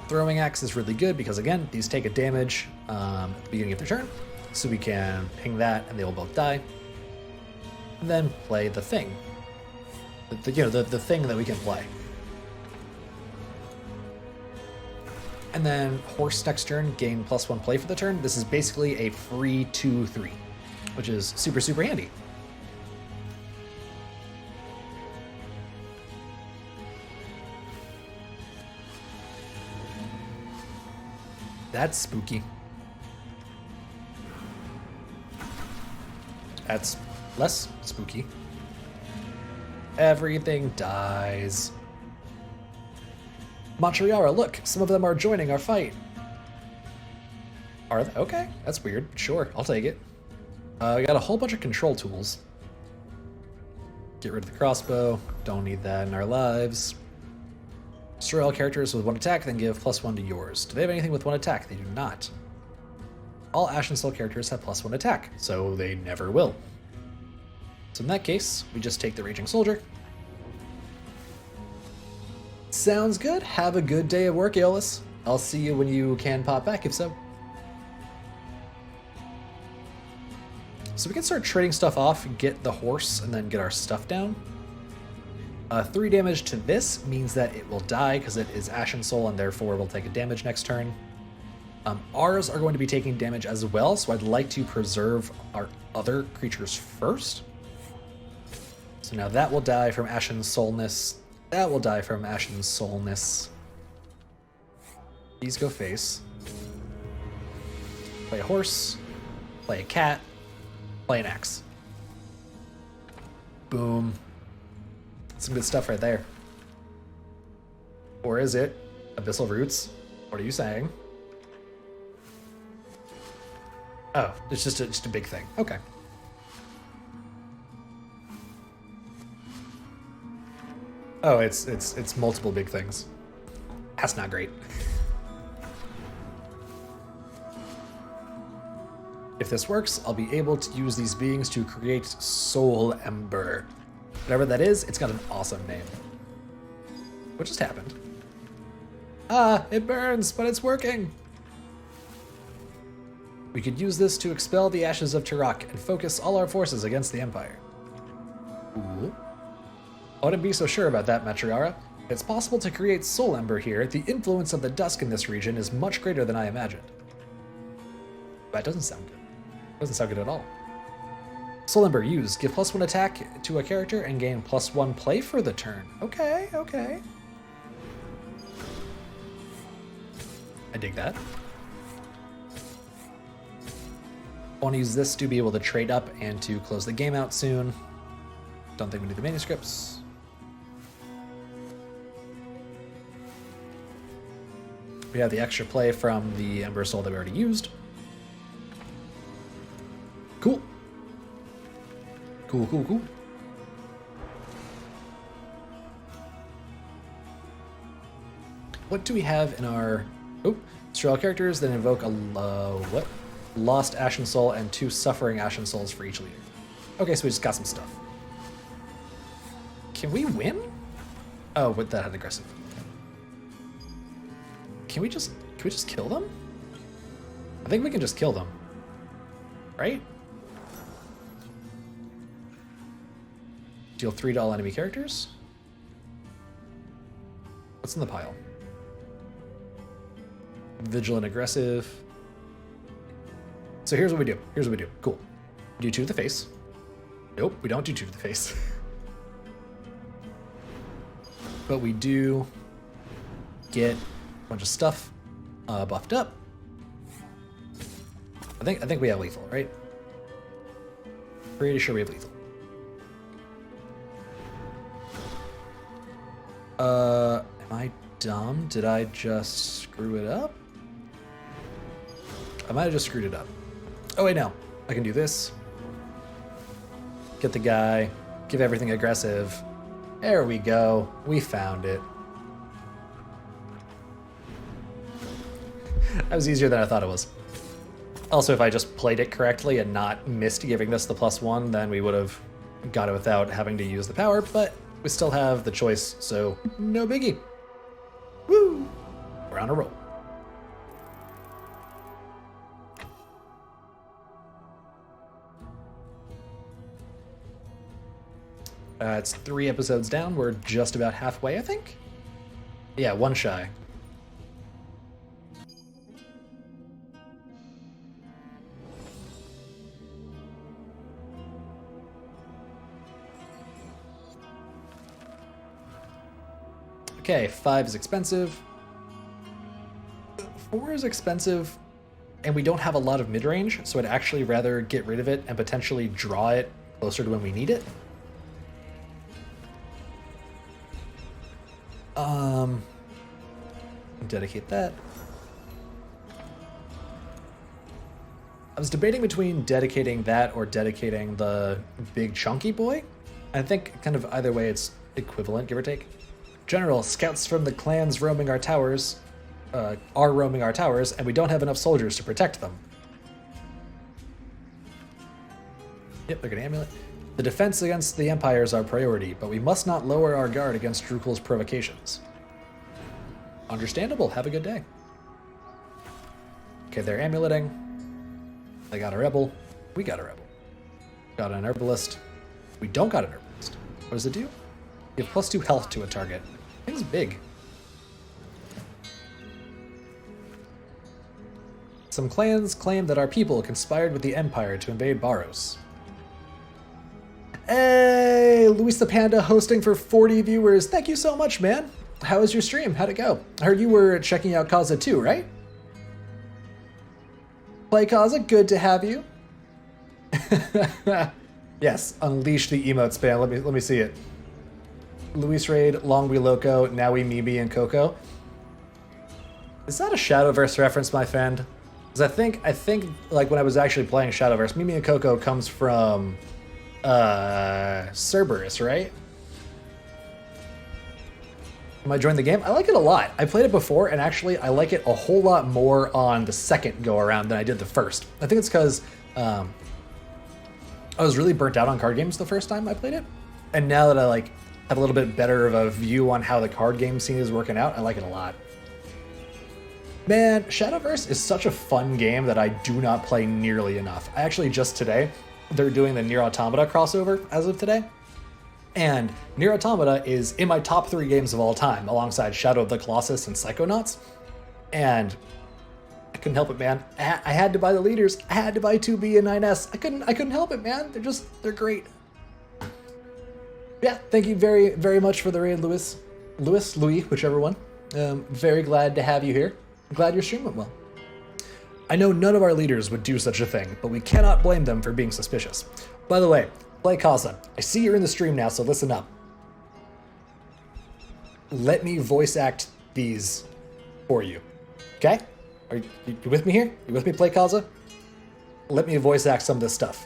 Throwing axe is really good because, again, these take a damage at the beginning of their turn. So we can ping that and they will both die. And then play the thing. The thing that we can play. And then horse next turn, gain +1 play for the turn. This is basically a free 2-3, which is super, super handy. That's spooky. That's less spooky. Everything dies. Matriara, look, some of them are joining our fight. Are they? Okay, that's weird. Sure, I'll take it. I got a whole bunch of control tools. Get rid of the crossbow. Don't need that in our lives. Destroy all characters with 1 attack, then give +1 to yours. Do they have anything with 1 attack? They do not. All Ashen Soul characters have +1 attack, so they never will. So in that case, we just take the Raging Soldier. Sounds good. Have a good day at work, Aeolus. I'll see you when you can pop back, if so. So we can start trading stuff off, get the horse, and then get our stuff down. 3 damage to this means that it will die because it is Ashen Soul and therefore will take a damage next turn. Ours are going to be taking damage as well, so I'd like to preserve our other creatures first. So now that will die from Ashen Soulness. That will die from Ashen Soulness. These go face. Play a horse. Play a cat. Play an axe. Boom. Some good stuff right there. Or is it Abyssal Roots? What are you saying? Oh, it's just a big thing. Okay. Oh, it's multiple big things. That's not great. If this works, I'll be able to use these beings to create Soul Ember. Whatever that is, it's got an awesome name. What just happened? Ah, it burns, but it's working. We could use this to expel the ashes of Turok and focus all our forces against the Empire. Ooh. I wouldn't be so sure about that, Matriara. If it's possible to create Soul Ember here, the influence of the Dusk in this region is much greater than I imagined. That doesn't sound good. Doesn't sound good at all. Soul Ember used. Give +1 attack to a character and gain +1 play for the turn. Okay, okay. I dig that. I want to use this to be able to trade up and to close the game out soon. Don't think we need the manuscripts. We have the extra play from the Ember Soul that we already used. Cool. Cool, cool, cool. What do we have in our... Oh, Strel characters that invoke a... what? Lost Ashen Soul and 2 Suffering Ashen Souls for each leader. Okay, so we just got some stuff. Can we win? Oh, but that had aggressive. Can we just kill them? I think we can just kill them. Right? Deal 3 to all enemy characters. What's in the pile? Vigilant aggressive. So here's what we do. Here's what we do. Cool. Do 2 to the face. Nope, we don't do 2 to the face. But we do get a bunch of stuff buffed up. I think we have lethal, right? Pretty sure we have lethal. Am I dumb? Did I just screw it up? I might have just screwed it up. Oh wait, no. I can do this. Get the guy. Give everything aggressive. There we go. We found it. That was easier than I thought it was. Also, if I just played it correctly and not missed giving this the +1, then we would have got it without having to use the power, but we still have the choice, so no biggie. Woo! We're on a roll. It's 3 episodes down. We're just about halfway, I think? Yeah, 1 shy. Okay, 5 is expensive. 4 is expensive, and we don't have a lot of mid-range, so I'd actually rather get rid of it and potentially draw it closer to when we need it. Dedicate that. I was debating between dedicating that or dedicating the big chunky boy. I think kind of either way it's equivalent, give or take. General, scouts from the clans roaming our towers are roaming our towers, and we don't have enough soldiers to protect them. Yep, they're gonna amulet. The defense against the Empire is our priority, but we must not lower our guard against Drukul's provocations. Understandable. Have a good day. Okay, they're amuleting. They got a rebel. We got a rebel. Got an herbalist. We don't got an herbalist. What does it do? You have +2 health to a target. Thing's big. Some clans claim that our people conspired with the Empire to invade Baros. Hey, Luis the Panda hosting for 40 viewers. Thank you so much, man. How was your stream? How'd it go? I heard you were checking out Causa too, right? Play Causa, good to have you. Yes, unleash the emote spam. Let me see it. Luis Raid, Long We Loco, Now We Mimi and Coco. Is that a Shadowverse reference, my friend? Because I think like when I was actually playing Shadowverse, Mimi and Coco comes from Cerberus, right? Am I enjoying the game? I like it a lot. I played it before, and actually I like it a whole lot more on the second go around than I did the first. I think it's because I was really burnt out on card games the first time I played it, and now that I like have a little bit better of a view on how the card game scene is working out, I like it a lot. Man, Shadowverse is such a fun game that I do not play nearly enough. I actually just today, they're doing the Nier Automata crossover as of today. And Nier Automata is in my top 3 games of all time, alongside Shadow of the Colossus and Psychonauts. And I couldn't help it, man. I had to buy the leaders. I had to buy 2B and 9S. I couldn't help it, man. They're great. Yeah, thank you very, very much for the raid, Louis, whichever one. Very glad to have you here. I'm glad your stream went well. I know none of our leaders would do such a thing, but we cannot blame them for being suspicious. By the way, Play Causa, I see you're in the stream now, so listen up. Let me voice act these for you, okay? Are you with me here? You with me, Play Causa? Let me voice act some of this stuff.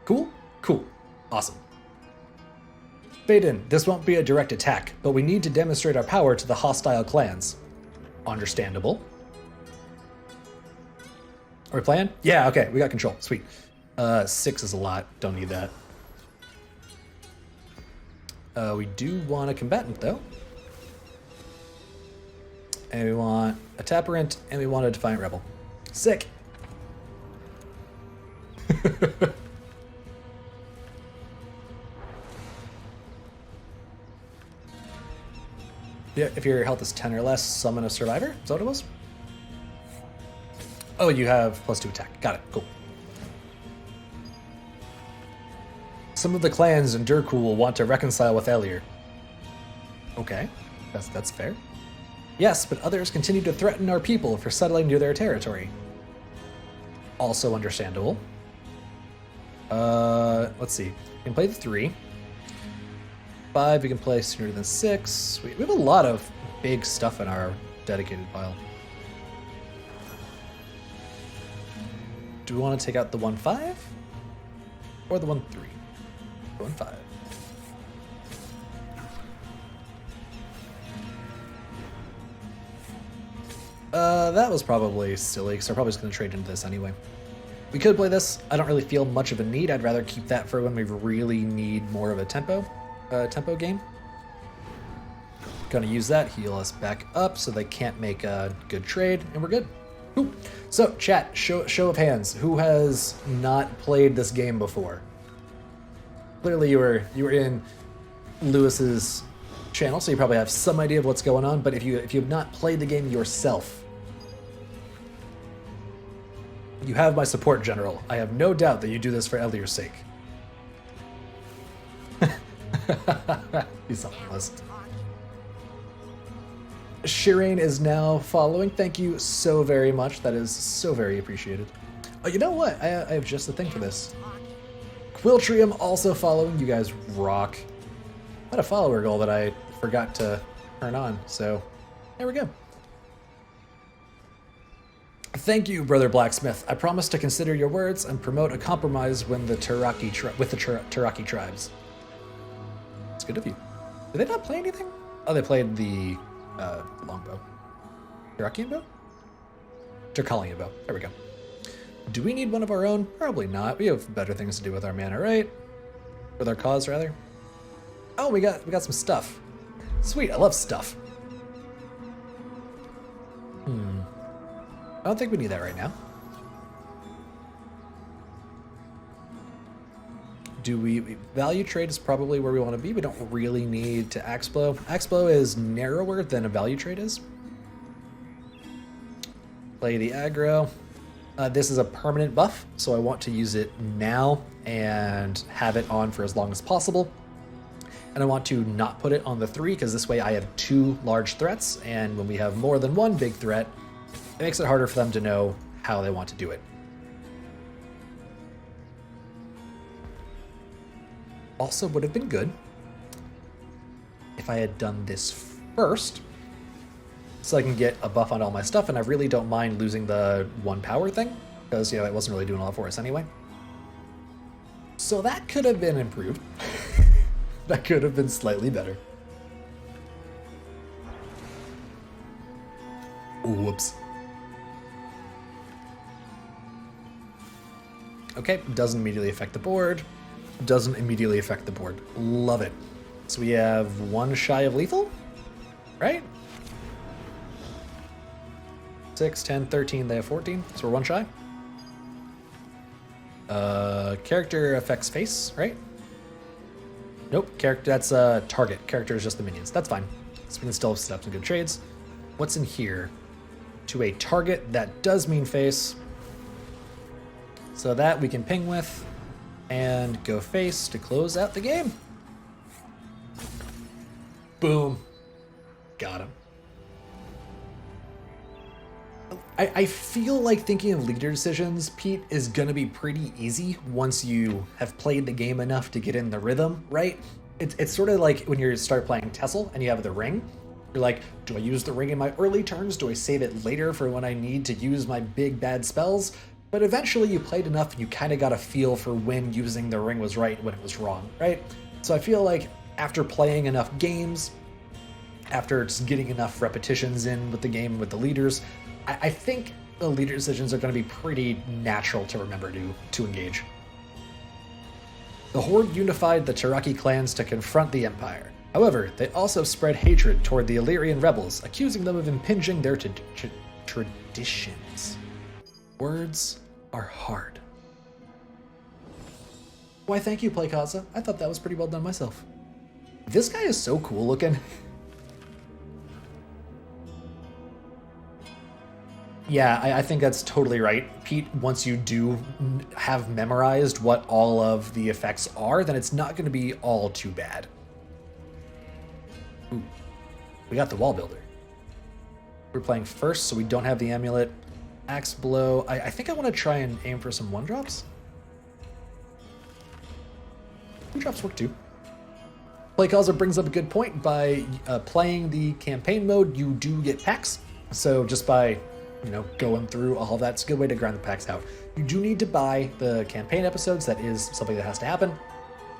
Cool? Cool. Awesome. Faden, this won't be a direct attack, but we need to demonstrate our power to the hostile clans. Understandable. Are we playing? Yeah, okay, we got control. Sweet. 6 is a lot. Don't need that. We do want a combatant, though. And we want a Tapperant, and we want a Defiant Rebel. Sick! Yeah, if your health is 10 or less, summon a Survivor? Is that what it was? Oh, you have +2 attack. Got it. Cool. Some of the clans in Durkul will want to reconcile with Elir. Okay, that's fair. Yes, but others continue to threaten our people for settling near their territory. Also understandable. Let's see. We can play the 3. 5, we can play sooner than 6. We have a lot of big stuff in our dedicated pile. Do we want to take out the 1-5? Or the 1-3? 1-5. That was probably silly, because I'm probably just going to trade into this anyway. We could play this. I don't really feel much of a need. I'd rather keep that for when we really need more of a tempo game. Gonna use that, heal us back up so they can't make a good trade, and we're good. Ooh. So, chat, show of hands. Who has not played this game before? Clearly, you were in Lewis's channel, so you probably have some idea of what's going on. But if you have not played the game yourself, you have my support, General. I have no doubt that you do this for Elir's sake. He's on the list. Shireen is now following. Thank you so very much. That is so very appreciated. Oh, you know what? I have just the thing for this. Quiltrium also following. You guys rock. I had a follower goal that I forgot to turn on, so there we go. Thank you, Brother Blacksmith. I promise to consider your words and promote a compromise when the Taraki tribes. It's good of you. Did they not play anything? Oh, they played the longbow. Tarakian bow? Tarkalian bow. There we go. Do we need one of our own? Probably not. We have better things to do with our mana, right? With our cause, rather. Oh, we got some stuff. Sweet, I love stuff. I don't think we need that right now. value trade is probably where we want to be. We don't really need to axe blow. Axe blow is narrower than a value trade is. Play the aggro. This is a permanent buff, so I want to use it now and have it on for as long as possible. And I want to not put it on the 3 because this way I have 2 large threats, and when we have more than 1 big threat, it makes it harder for them to know how they want to do it. Also would have been good if I had done this first, so I can get a buff on all my stuff, and I really don't mind losing the 1 power thing, because, that wasn't really doing a lot for us anyway. So that could have been improved. That could have been slightly better. Whoops. Okay, doesn't immediately affect the board. Doesn't immediately affect the board. Love it. So we have 1 shy of lethal, right? 6, 10, 13, they have 14, so we're 1 shy. Character affects face, right? Nope, character, that's target. Character is just the minions. That's fine. So we can still set up some good trades. What's in here? To a target, that does mean face. So that we can ping with and go face to close out the game. Boom. Got him. I feel like thinking of leader decisions, Pete, is gonna be pretty easy once you have played the game enough to get in the rhythm, right? It's sort of like when you start playing Tessel and you have the ring. You're like, do I use the ring in my early turns? Do I save it later for when I need to use my big bad spells? But eventually you played enough and you kind of got a feel for when using the ring was right and when it was wrong, right? So I feel like after playing enough games, after just getting enough repetitions in with the game with the leaders, I think the leader decisions are going to be pretty natural to remember to engage. The Horde unified the Cherokee clans to confront the Empire. However, they also spread hatred toward the Illyrian rebels, accusing them of impinging their traditions. Words are hard. Why, thank you, Causa. I thought that was pretty well done myself. This guy is so cool looking. Yeah, I think that's totally right. Pete, once you do have memorized what all of the effects are, then it's not going to be all too bad. Ooh, we got the wall builder. We're playing first, so we don't have the amulet. Axe blow. I think I want to try and aim for some 1-drops. 2-drops work too. Causa brings up a good point. By playing the campaign mode, you do get packs. So just by going through all of that, it's a good way to grind the packs out. You do need to buy the campaign episodes. That is something that has to happen.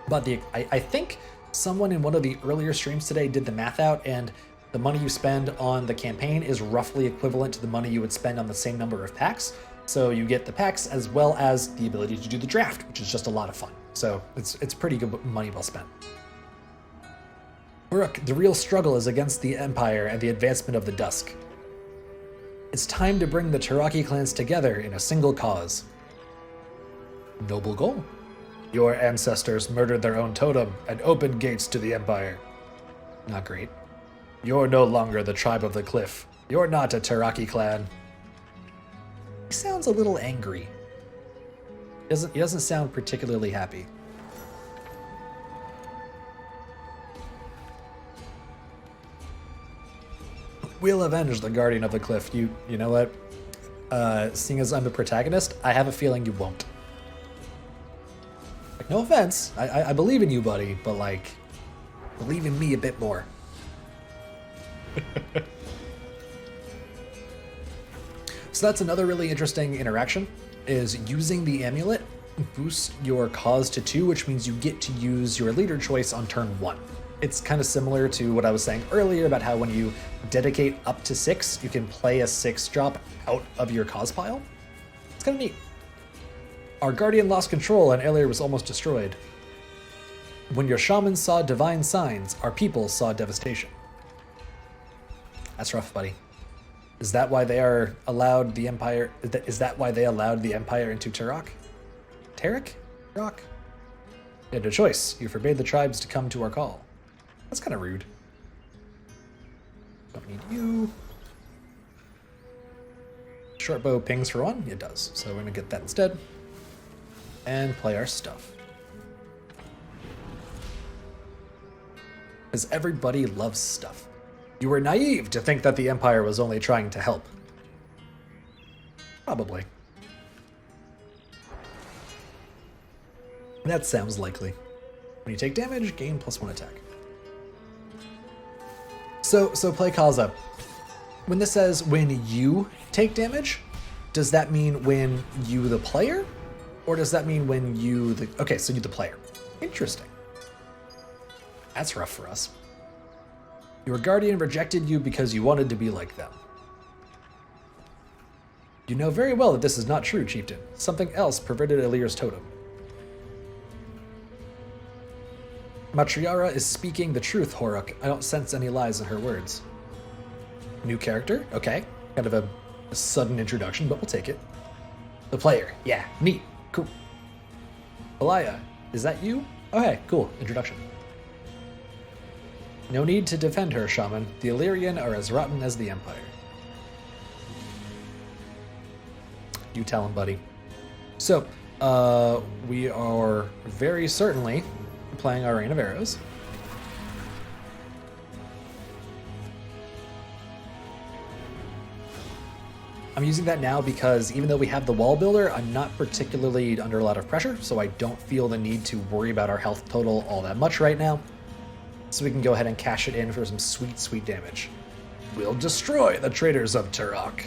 But I think someone in one of the earlier streams today did the math out, and the money you spend on the campaign is roughly equivalent to the money you would spend on the same number of packs. So you get the packs as well as the ability to do the draft, which is just a lot of fun. So it's pretty good money well spent. Uruk, the real struggle is against the Empire and the advancement of the Dusk. It's time to bring the Cherokee clans together in a single cause. Noble goal. Your ancestors murdered their own totem and opened gates to the Empire. Not great. You're no longer the tribe of the cliff. You're not a Cherokee clan. He sounds a little angry. He doesn't sound particularly happy. We'll avenge the Guardian of the Cliff. You know what? Seeing as I'm the protagonist, I have a feeling you won't. Like, no offense. I believe in you, buddy, but believe in me a bit more. So that's another really interesting interaction, is using the amulet boosts your cause to 2, which means you get to use your leader choice on turn 1. It's kind of similar to what I was saying earlier about how when you dedicate up to 6, you can play a 6-drop out of your cause pile. It's kind of neat. Our guardian lost control and Alir was almost destroyed. When your shamans saw divine signs, our people saw devastation. That's rough, buddy. Is that why they are allowed the Empire? Is that why they allowed the Empire into Turok? Tarek? Rock? You had a choice. You forbade the tribes to come to our call. That's kind of rude. Don't need you. Short bow pings for 1? It does. So we're going to get that instead. And play our stuff. Because everybody loves stuff. You were naive to think that the Empire was only trying to help. Probably. That sounds likely. When you take damage, gain +1 attack. So play Causa. When this says when you take damage, does that mean when you the player? Or does that mean when you the... Okay, so you the player. Interesting. That's rough for us. Your guardian rejected you because you wanted to be like them. You know very well that this is not true, Chieftain. Something else perverted Elir's totem. Matriara is speaking the truth, Horuk. I don't sense any lies in her words. New character? Okay. Kind of a sudden introduction, but we'll take it. The player. Yeah, neat. Cool. Alaya, is that you? Oh, hey, cool. Introduction. No need to defend her, Shaman. The Illyrian are as rotten as the Empire. You tell him, buddy. So, we are very certainly playing our Rain of Arrows. I'm using that now because even though we have the wall builder, I'm not particularly under a lot of pressure, so I don't feel the need to worry about our health total all that much right now. So we can go ahead and cash it in for some sweet, sweet damage. We'll destroy the traitors of Turok.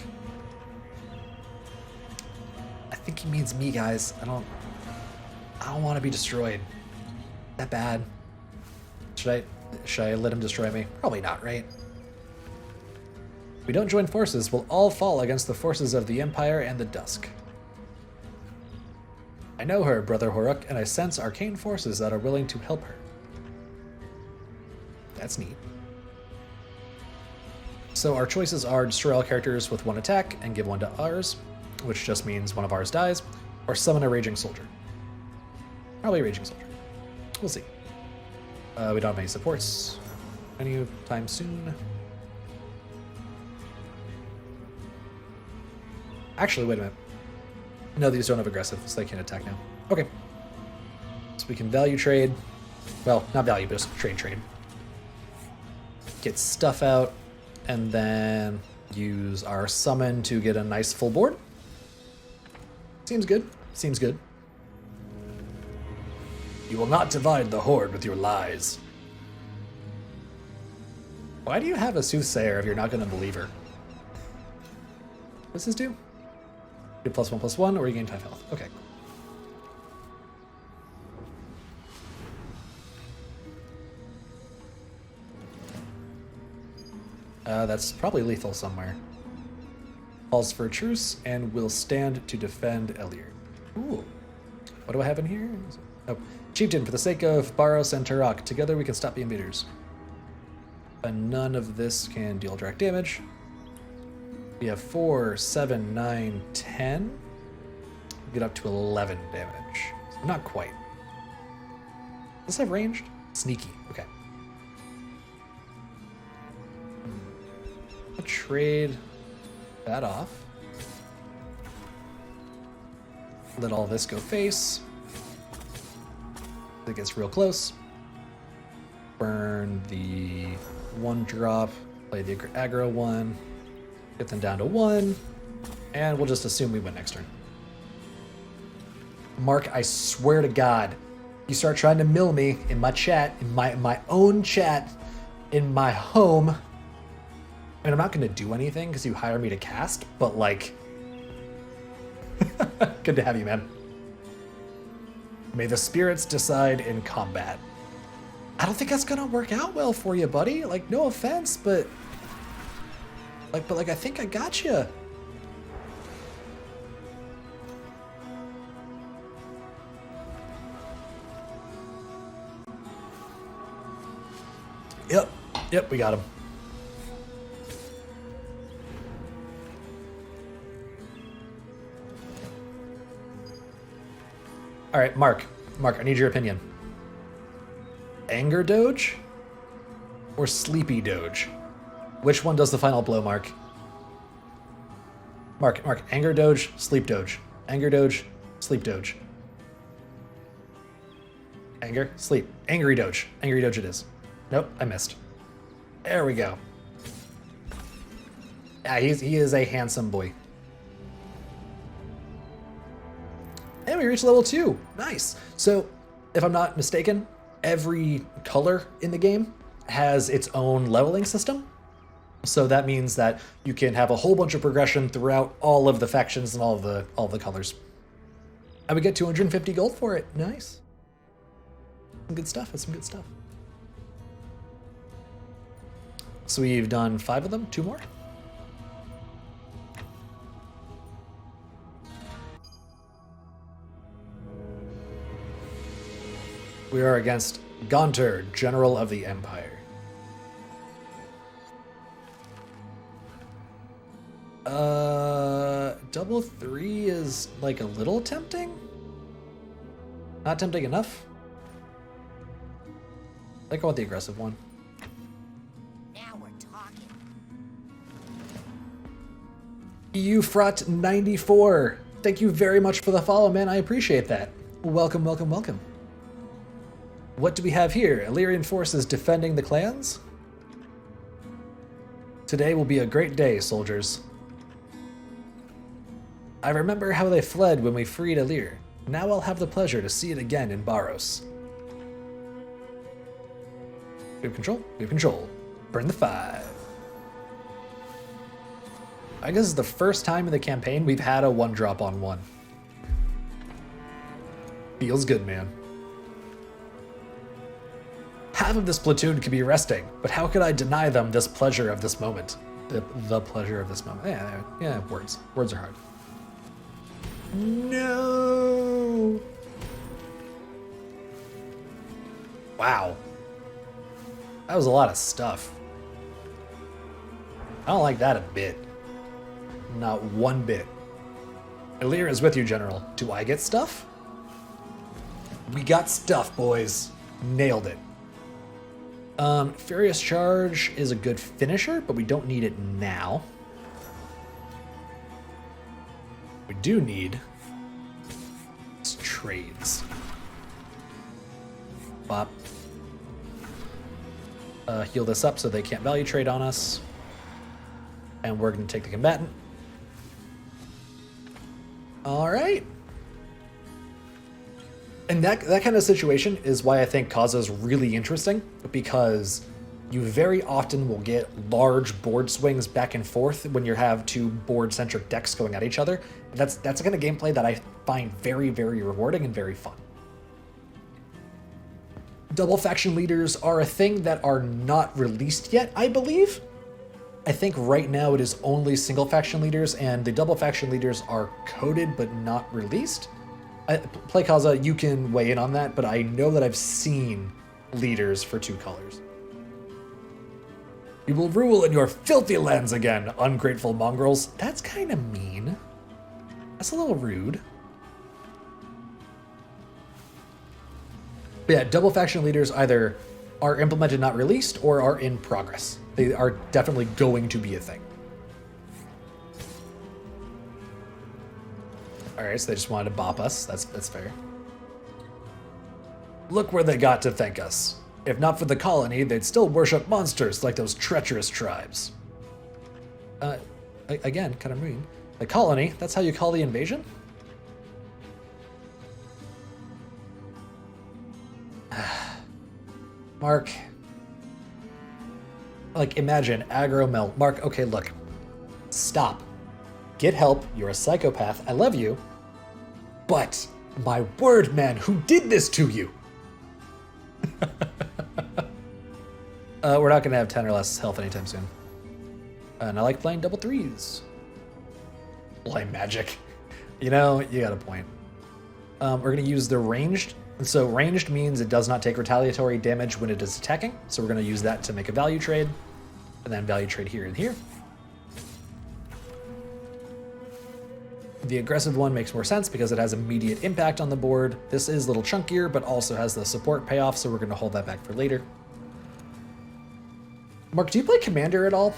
I think he means me, guys. I don't want to be destroyed. That bad. Should I let him destroy me? Probably not, right? If we don't join forces, we'll all fall against the forces of the Empire and the Dusk. I know her, Brother Horuk, and I sense arcane forces that are willing to help her. That's neat. So our choices are destroy all characters with 1 attack and give 1 to ours, which just means one of ours dies, or summon a Raging Soldier. Probably a Raging Soldier. We'll see. We don't have any supports anytime soon. Actually, wait a minute. No, these don't have aggressive, so they can't attack now. Okay. So we can value trade. Well, not value, but just trade. Get stuff out, and then use our summon to get a nice full board. Seems good. Seems good. You will not divide the Horde with your lies. Why do you have a soothsayer if you're not going to believe her? What does this do? You get +1/+1, or you gain 5 health. Okay. That's probably lethal somewhere. Calls for a truce, and will stand to defend Elir. Ooh. What do I have in here? Oh. Chieftain, for the sake of Baros and Turok, together we can stop the invaders. And none of this can deal direct damage. We have 4, 7, 9, 10. Get up to 11 damage. So not quite. Does this have ranged? Sneaky. Okay. I'll trade that off. Let all this go face. It gets real close. Burn the 1 drop. Play the aggro 1. Get them down to 1. And we'll just assume we win next turn. Mark, I swear to God, you start trying to mill me in my chat, in my own chat, in my home. I mean, I'm not going to do anything because you hire me to cast, but like, good to have you, man. May the spirits decide in combat. I don't think that's going to work out well for you, buddy. Like, no offense, but I think I got you. Yep, we got him. All right, Mark, I need your opinion. Anger Doge or Sleepy Doge? Which one does the final blow, Mark? Mark, Anger Doge, Sleep Doge. Anger Doge, Sleep Doge. Anger, sleep. Angry Doge. Angry Doge it is. Nope, I missed. There we go. Yeah, he is a handsome boy. And we reached level 2. Nice. So, if I'm not mistaken, every color in the game has its own leveling system. So that means that you can have a whole bunch of progression throughout all of the factions and all of the colors. I would get 250 gold for it. Nice. Some good stuff. That's some good stuff. So we've done 5 of them. 2 more. We are against Gaunter, General of the Empire. Double 3 is like a little tempting? Not tempting enough? I think I want the aggressive one. Now we're talking. Eufrot94. Thank you very much for the follow, man. I appreciate that. Welcome, welcome, welcome. What do we have here? Illyrian forces defending the clans? Today will be a great day, soldiers. I remember how they fled when we freed Illyr. Now I'll have the pleasure to see it again in Baros. We have control. We have control. Burn the 5. I guess it's the first time in the campaign we've had a 1-drop on 1. Feels good, man. Half of this platoon could be resting, but how could I deny them this pleasure of this moment? The pleasure of this moment. Yeah, words. Words are hard. No! Wow. That was a lot of stuff. I don't like that a bit. Not one bit. Illyr is with you, General. Do I get stuff? We got stuff, boys. Nailed it. Furious Charge is a good finisher, but we don't need it now. We do need is trades. Bop. Heal this up so they can't value trade on us. And we're going to take the combatant. All right. And that kind of situation is why I think Causa is really interesting, because you very often will get large board swings back and forth when you have 2 board-centric decks going at each other. That's the kind of gameplay that I find very, very rewarding and very fun. Double faction leaders are a thing that are not released yet, I believe. I think right now it is only single faction leaders, and the double faction leaders are coded but not released. Play Causa, you can weigh in on that, but I know that I've seen leaders for 2 colors. You will rule in your filthy lands again, ungrateful mongrels. That's kind of mean. That's a little rude. But yeah, double faction leaders either are implemented, not released, or are in progress. They are definitely going to be a thing. Alright, so they just wanted to bop us. That's fair. Look where they got to thank us. If not for the colony, they'd still worship monsters like those treacherous tribes. Again, kind of mean. The colony, that's how you call the invasion? Mark. Like, imagine, aggro melt. Mark, okay, look. Stop. Get help, you're a psychopath, I love you. But, my word, man, who did this to you? We're not gonna have 10 or less health anytime soon. And I like playing double 3s. Blind magic. You know, you got a point. We're gonna use the ranged. And so ranged means it does not take retaliatory damage when it is attacking. So we're gonna use that to make a value trade. And then value trade here and here. The aggressive one makes more sense because it has immediate impact on the board. This is a little chunkier, but also has the support payoff, so we're going to hold that back for later. Mark, do you play Commander at all?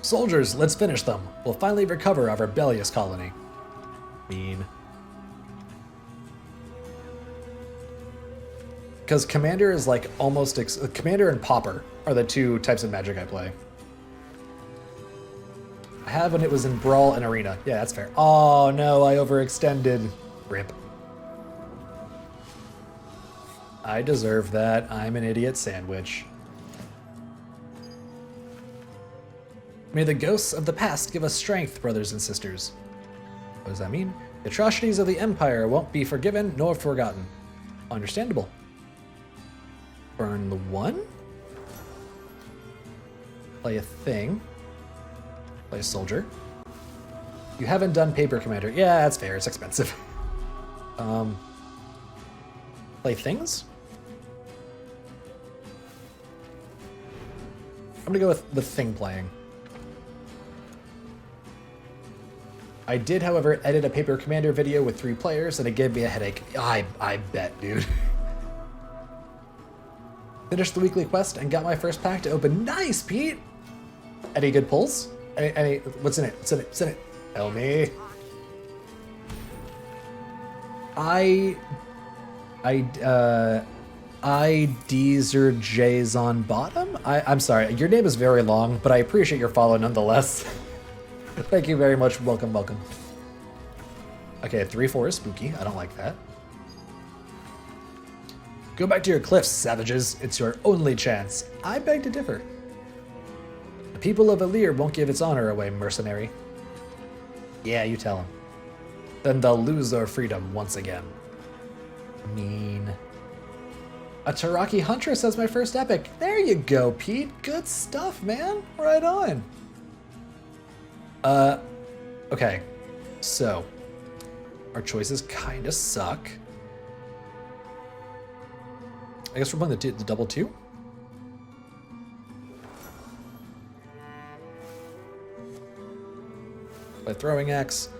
Soldiers, let's finish them. We'll finally recover our rebellious colony. Mean. Because Commander is like almost... Commander and Pauper are the two types of Magic I play. I have when it was in Brawl and Arena. Yeah, that's fair. Oh no, I overextended. Rip. I deserve that. I'm an idiot sandwich. May the ghosts of the past give us strength, brothers and sisters. What does that mean? The atrocities of the Empire won't be forgiven nor forgotten. Understandable. Burn the one. Play a thing. Play a soldier. You haven't done Paper Commander. Yeah, that's fair. It's expensive. Play things. I'm gonna go with the thing playing. I did, however, edit a Paper Commander video with 3 players, and it gave me a headache. I bet, dude. Finished the weekly quest and got my first pack to open. Nice, Pete! Any good pulls? Any what's in it? What's in it? What's in it? Tell me. D's or J's on bottom? I'm sorry, your name is very long, but I appreciate your follow nonetheless. Thank you very much. Welcome, welcome. Okay, 3-4 is spooky. I don't like that. Go back to your cliffs, savages. It's your only chance. I beg to differ. The people of Alir won't give its honor away, mercenary. Yeah, you tell them. Then they'll lose their freedom once again. Mean. A Taraki Huntress as my first epic. There you go, Pete. Good stuff, man. Right on. Okay. So, our choices kind of suck. I guess we're playing the double 2. By throwing axe.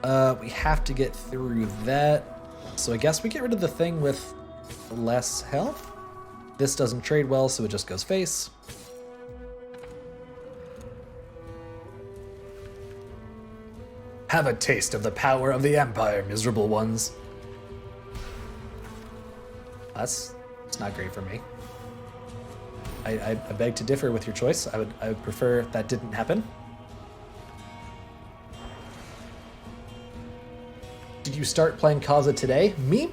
We have to get through that. So I guess we get rid of the thing with less health. This doesn't trade well, so it just goes face. Have a taste of the power of the Empire, miserable ones. That's not great for me. I beg to differ with your choice. I would prefer that didn't happen. Did you start playing Causa today? Me?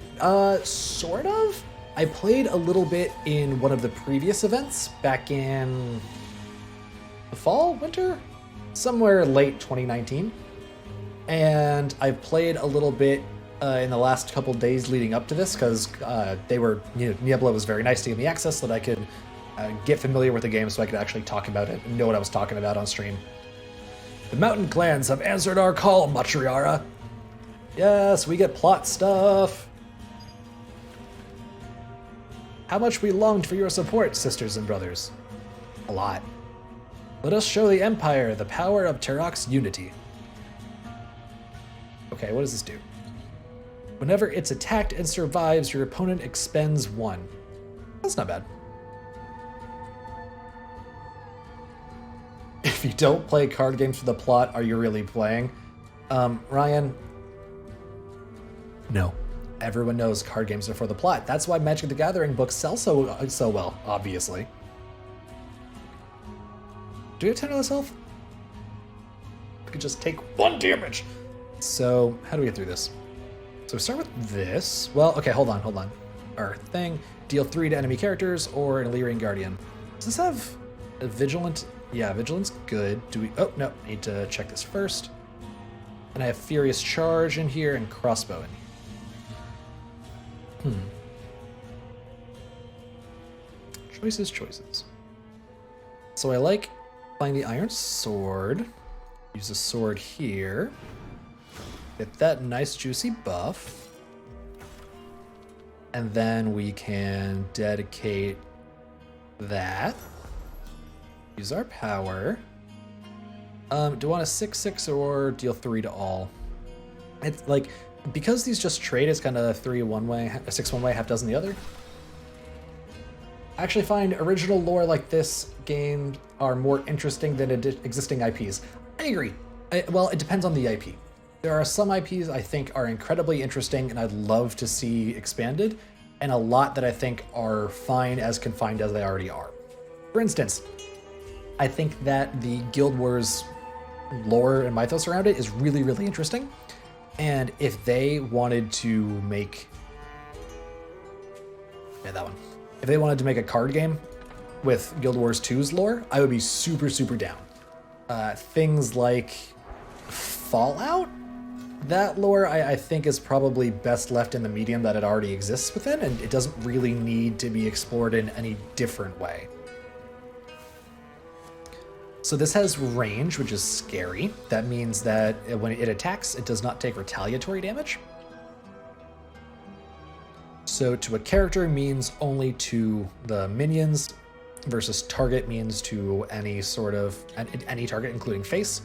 Sort of. I played a little bit in one of the previous events back in the fall, winter? Somewhere late 2019. And I've played a little bit in the last couple days leading up to this because Niebla was very nice to give me access so that I could get familiar with the game so I could actually talk about it and know what I was talking about on stream. The mountain clans have answered our call, Matriara. Yes, we get plot stuff. How much we longed for your support, sisters and brothers. A lot. Let us show the Empire the power of Turok's unity. Okay, what does this do? Whenever it's attacked and survives, your opponent expends 1. That's not bad. If you don't play card games for the plot, are you really playing? Ryan, no. Everyone knows card games are for the plot. That's why Magic the Gathering books sell so well, obviously. Do we have 10 less health? We could just take 1 damage. So, how do we get through this? So we start with this. Well, okay, hold on. Our thing. Deal 3 to enemy characters or an Illyrian Guardian. Does this have a Vigilant? Yeah, Vigilant's good. Do we... Oh, no. Need to check this first. And I have Furious Charge in here and Crossbow in here. Choices. So I like playing the Iron Sword. Use a sword here. Get that nice juicy buff. And then we can dedicate that. Use our power. Do you want a 6/6 or deal 3 to all? It's like, because these just trade as kind of 3 one way, 6 one way, half dozen the other. I actually find original lore like this game are more interesting than existing IPs. I agree. Well, it depends on the IP. There are some IPs I think are incredibly interesting and I'd love to see expanded, and a lot that I think are fine as confined as they already are. For instance, I think that the Guild Wars lore and mythos around it is really, really interesting. And if they wanted to make... Yeah, that one. If they wanted to make a card game with Guild Wars 2's lore, I would be super, super down. Things like Fallout, that lore I think is probably best left in the medium that it already exists within, and it doesn't really need to be explored in any different way. So this has range, which is scary. That means that when it attacks, it does not take retaliatory damage. So to a character means only to the minions, versus target means to any sort of, any target, including face.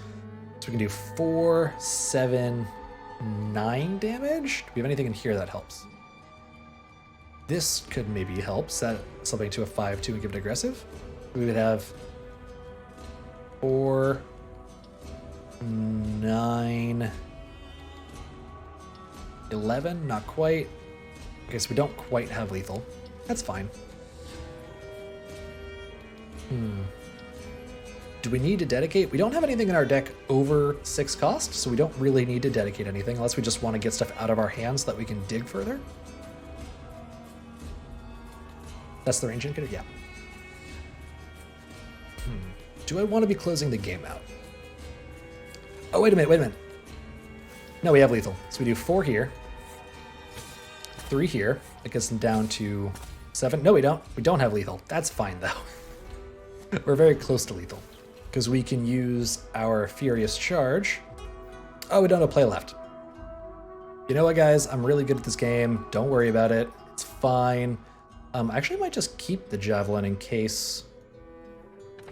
So we can do 4, 7, 9 damage. Do we have anything in here that helps? This could maybe help set something to a 5-2 and give it aggressive. We would have 4, 9, 11, not quite. Okay, so we don't quite have lethal. That's fine. Do we need to dedicate? We don't have anything in our deck over 6 cost, so we don't really need to dedicate anything unless we just want to get stuff out of our hands so that we can dig further. That's the range indicator? Yeah. Do I want to be closing the game out? Oh, wait a minute. No, we have lethal. So we do 4 here. 3 here. That gets them down to 7. No, we don't. We don't have lethal. That's fine, though. We're very close to lethal. Because we can use our Furious Charge. Oh, we don't have play left. You know what, guys? I'm really good at this game. Don't worry about it. It's fine. I actually might just keep the Javelin in case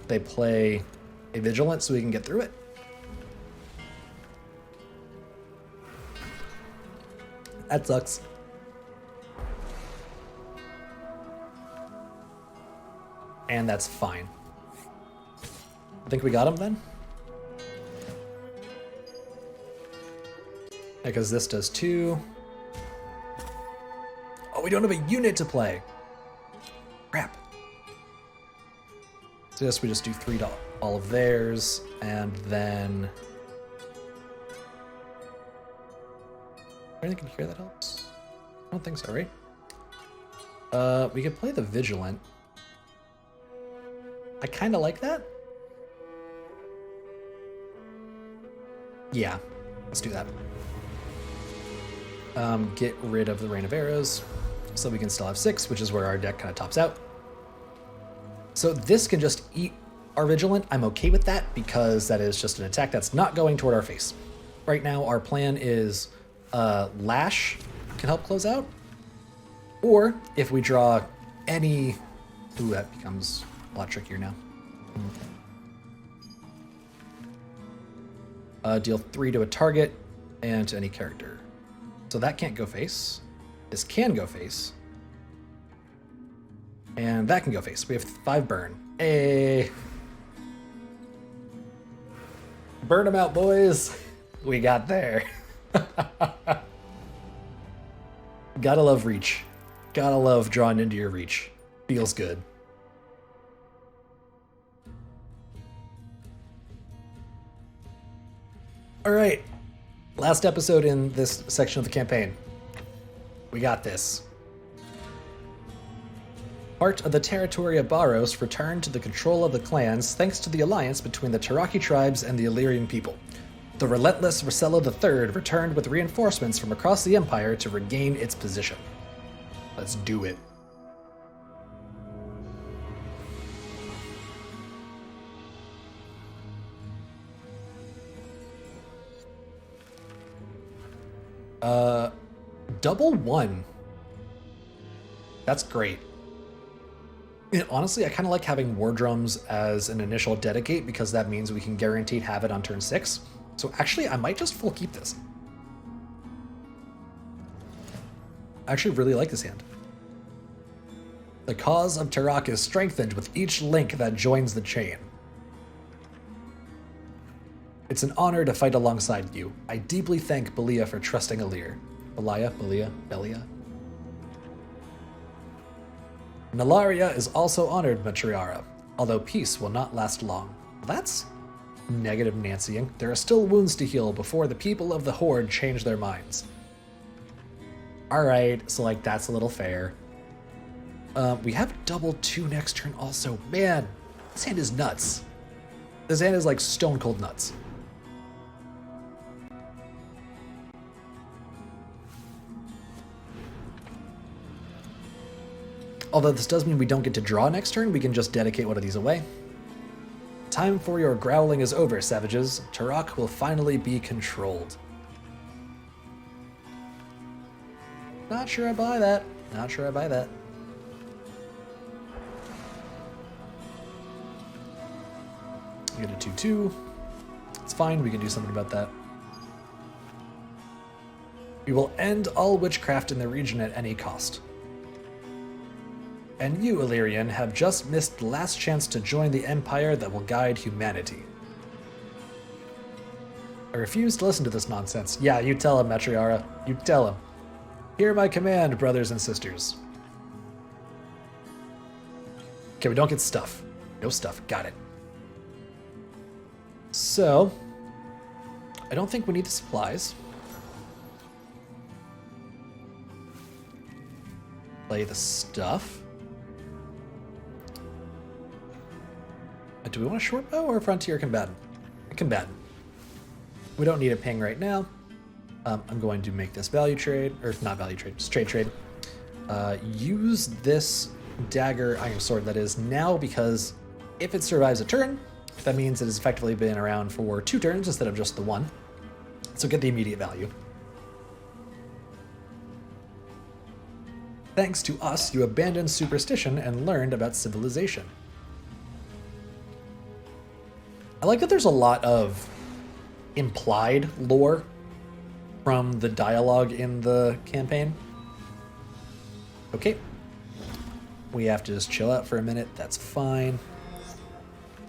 they play a Vigilant so we can get through it. That sucks. And that's fine. I think we got him then? Because this does 2. Oh, we don't have a unit to play. Crap. So yes, we just do 3 to all of theirs, and then... Anything here that helps? I don't think so, right? We could play the Vigilant. I kind of like that. Yeah, let's do that. Get rid of the Rain of Arrows, so we can still have 6, which is where our deck kind of tops out. So this can just eat our Vigilant. I'm okay with that because that is just an attack that's not going toward our face. Right now, our plan is Lash can help close out, or if we draw any... Ooh, that becomes a lot trickier now. Deal 3 to a target and to any character. So that can't go face. This can go face. And that can go face. We have 5 burn. Hey! Burn them out, boys! We got there. Gotta love reach. Gotta love drawing into your reach. Feels good. All right, last episode in this section of the campaign. We got this. Part of the territory of Baros returned to the control of the clans thanks to the alliance between the Taraki tribes and the Illyrian people. The relentless Rosella III returned with reinforcements from across the Empire to regain its position. Let's do it. Double 1. That's great. Honestly, I kind of like having War Drums as an initial dedicate because that means we can guaranteed have it on turn 6. So actually, I might just full keep this. I actually really like this hand. The cause of Tarak is strengthened with each link that joins the chain. It's an honor to fight alongside you. I deeply thank Belia for trusting Alir. Belia. Nalaria is also honored Matriara, although peace will not last long. That's negative Nancying. There are still wounds to heal before the people of the Horde change their minds. Alright, so like that's a little fair. We have double 2 next turn also. Man, this hand is nuts. This hand is like stone cold nuts. Although this does mean we don't get to draw next turn, we can just dedicate one of these away. Time for your growling is over, savages. Tarak will finally be controlled. Not sure I buy that. Not sure I buy that. We get a 2/2. It's fine, we can do something about that. We will end all witchcraft in the region at any cost. And you, Illyrian, have just missed the last chance to join the empire that will guide humanity. I refuse to listen to this nonsense. Yeah, you tell him, Matriara. You tell him. Hear my command, brothers and sisters. Okay, we don't get stuff. No stuff. Got it. So, I don't think we need the supplies. Play the stuff. Do we want a short bow or a frontier combatant? A combatant. We don't need a ping right now. I'm going to make this value trade, or not value trade, just trade. Use this dagger iron sword that is now, because if it survives a turn, that means it has effectively been around for 2 turns instead of just the 1. So get the immediate value. Thanks to us, you abandoned superstition and learned about civilization. I like that there's a lot of implied lore from the dialogue in the campaign. Okay. We have to just chill out for a minute. That's fine.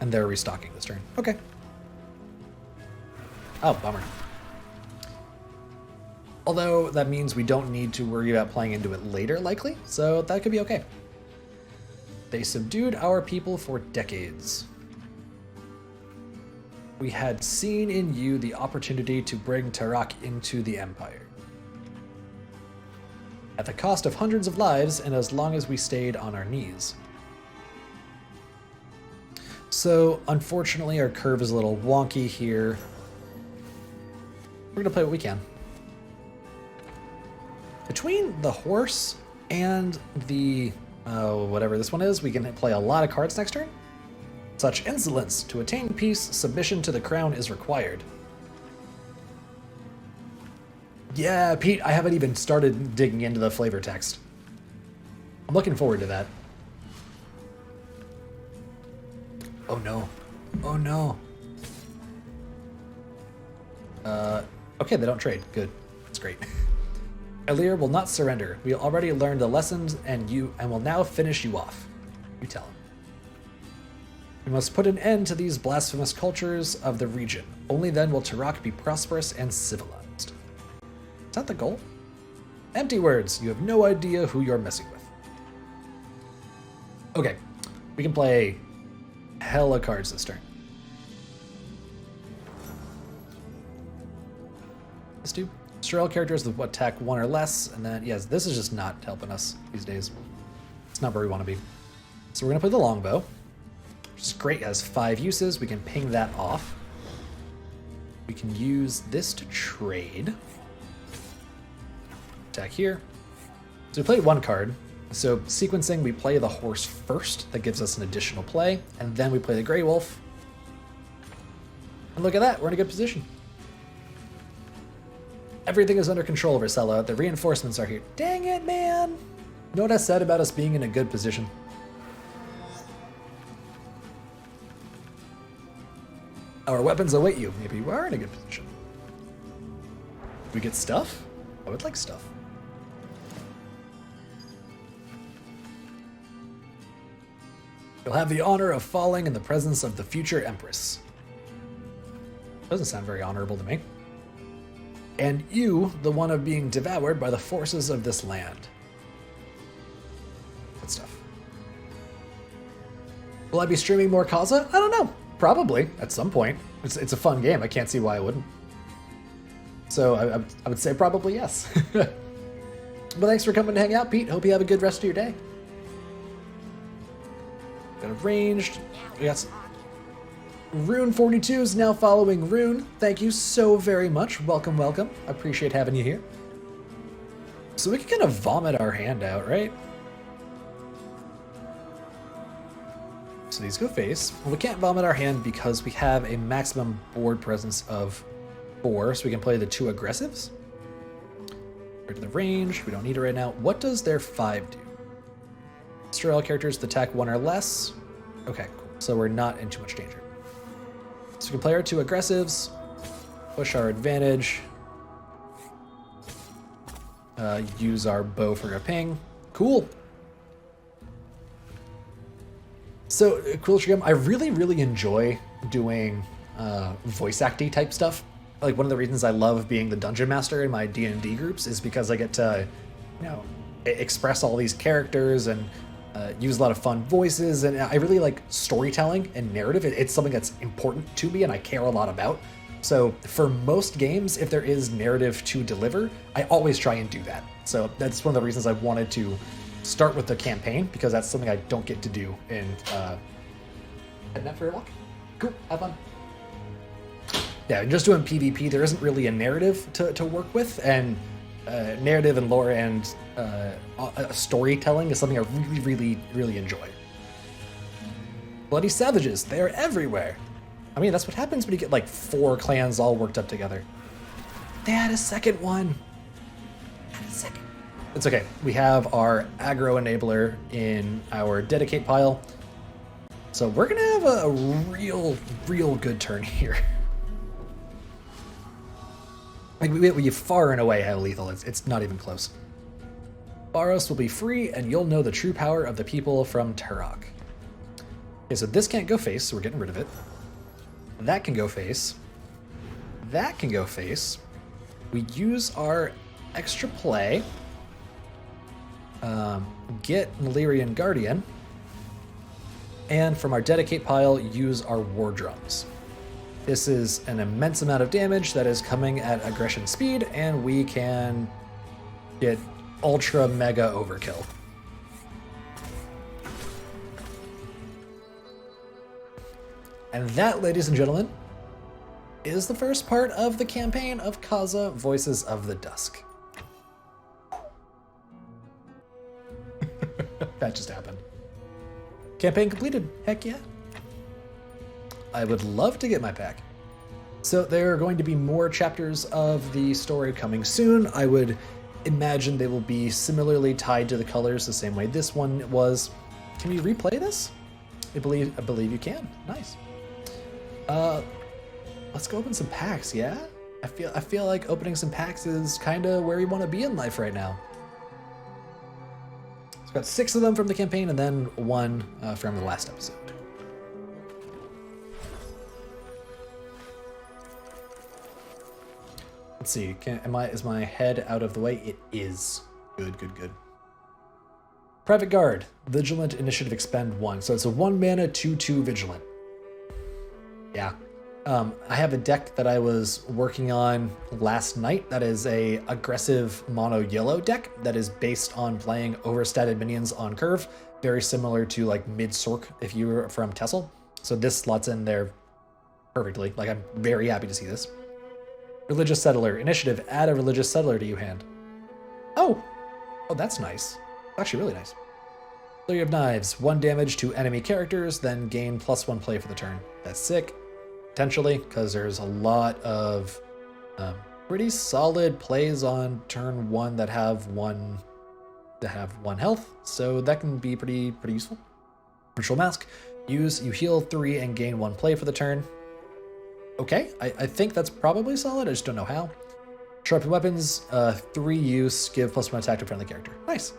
And they're restocking this turn. Okay. Oh, bummer. Although that means we don't need to worry about playing into it later, likely, so that could be okay. They subdued our people for decades. We had seen in you the opportunity to bring Tarak into the Empire. At the cost of hundreds of lives and as long as we stayed on our knees. So, unfortunately, our curve is a little wonky here. We're going to play what we can. Between the horse and the, whatever this one is, we can play a lot of cards next turn. Such insolence! To attain peace, submission to the crown is required. Yeah, Pete, I haven't even started digging into the flavor text. I'm looking forward to that. Oh no. Oh no. Okay, they don't trade. Good. That's great. Alir will not surrender. We already learned the lessons and will now finish you off. You tell him. We must put an end to these blasphemous cultures of the region. Only then will Tarak be prosperous and civilized. Is that the goal? Empty words. You have no idea who you're messing with. Okay. We can play hella cards this turn. Let's do Strel characters with attack 1 or less, and then, yes, this is just not helping us these days. It's not where we want to be. So we're going to play the longbow, which is great. It has 5 uses. We can ping that off. We can use this to trade. Attack here. So we played 1 card. So sequencing, we play the horse first. That gives us an additional play. And then we play the Grey Wolf. And look at that. We're in a good position. Everything is under control, Varcella. The reinforcements are here. Dang it, man! You know what I said about us being in a good position? Our weapons await you. Maybe you are in a good position. We get stuff? I would like stuff. You'll have the honor of falling in the presence of the future Empress. Doesn't sound very honorable to me. And you, the one of being devoured by the forces of this land. Good stuff. Will I be streaming more Causa? I don't know. Probably, at some point. It's a fun game. I can't see why I wouldn't. So I would say probably yes. But thanks for coming to hang out, Pete. Hope you have a good rest of your day. Got arranged. We got some... Rune 42 is now following Rune. Thank you so very much. Welcome, welcome. I appreciate having you here. So we can kind of vomit our hand out, right? So these go face. Well, we can't vomit our hand because we have a maximum board presence of 4, so we can play the 2 aggressives. Right to the range. We don't need it right now. What does their 5 do? Destroy all characters that attack 1 or less. Okay, cool. So we're not in too much danger. So we can play our 2 aggressives, push our advantage, use our bow for a ping. Cool. So, Cool Stream, I really enjoy doing voice acty type stuff. Like, one of the reasons I love being the dungeon master in my D&D groups is because I get to, you know, express all these characters and use a lot of fun voices, and I really like storytelling and narrative. It's something that's important to me and I care a lot about. So for most games, if there is narrative to deliver, I always try and do that. So that's one of the reasons I wanted to start with the campaign, because that's something I don't get to do in heading out for a walk. Cool, have fun. Yeah, just doing PvP, there isn't really a narrative to work with, and narrative and lore and storytelling is something I really enjoy. Bloody savages, they are everywhere. I mean, that's what happens when you get like 4 clans all worked up together. They had a second one. It's okay. We have our aggro enabler in our dedicate pile. So we're gonna have a real good turn here. Like we far and away have lethal. It's not even close. Baros will be free, and you'll know the true power of the people from Turok. Okay, so this can't go face, so we're getting rid of it. That can go face. That can go face. We use our extra play. Get Malerian Guardian. And from our dedicate pile, use our war drums. This is an immense amount of damage that is coming at aggression speed, and we can get ultra mega overkill. And that, ladies and gentlemen, is the first part of the campaign of Causa Voices of the Dusk. That just happened. Campaign completed. Heck yeah. I would love to get my pack. So there are going to be more chapters of the story coming soon. I would imagine they will be similarly tied to the colors the same way this one was. Can we replay this? I believe you can. Nice. Let's go open some packs, yeah? I feel like opening some packs is kind of where you want to be in life right now. So I've got 6 of them from the campaign and then 1 from the last episode. Let's see, is my head out of the way? It is. Good. Private Guard, Vigilant, Initiative, expend 1. So it's a 1 mana, 2/2 Vigilant. Yeah. I have a deck that I was working on last night that is a aggressive mono yellow deck that is based on playing overstated minions on curve, very similar to like mid-sork if you were from Tessel. So this slots in there perfectly. Like, I'm very happy to see this. Religious Settler. Initiative, add a Religious Settler to your hand. Oh, that's nice. Actually, really nice. Flurry of Knives. 1 damage to enemy characters, then gain +1 play for the turn. That's sick. Potentially, because there's a lot of pretty solid plays on turn 1 that have 1 health, so that can be pretty useful. Ritual Mask. You heal 3 and gain 1 play for the turn. okay. I think that's probably solid. I just don't know how. Sharpen weapons, 3 use, give +1 attack to a friendly character. Nice.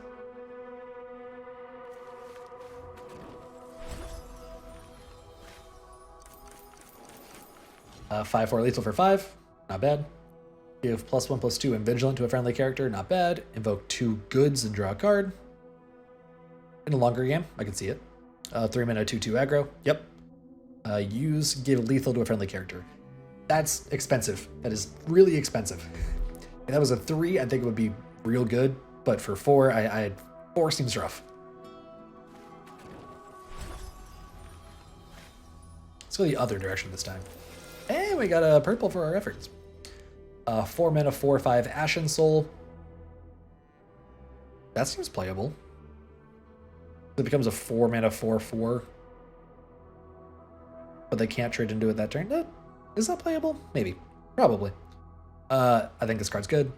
Uh, 5/4 lethal for 5, not bad. Give +1/+2 and vigilant to a friendly character, not bad. Invoke 2 goods and draw a card. In a longer game, I can see it. 3 mana 2/2 aggro. Yep. Give lethal to a friendly character. That's expensive. That is really expensive. If that was a 3, I think it would be real good. But for 4, I 4 seems rough. Let's go the other direction this time. And we got a purple for our efforts. 4 mana 4/5 Ashen Soul. That seems playable. It becomes a 4 mana 4/4. But they can't trade into it that turn. Is that playable? Maybe. Probably. I think this card's good.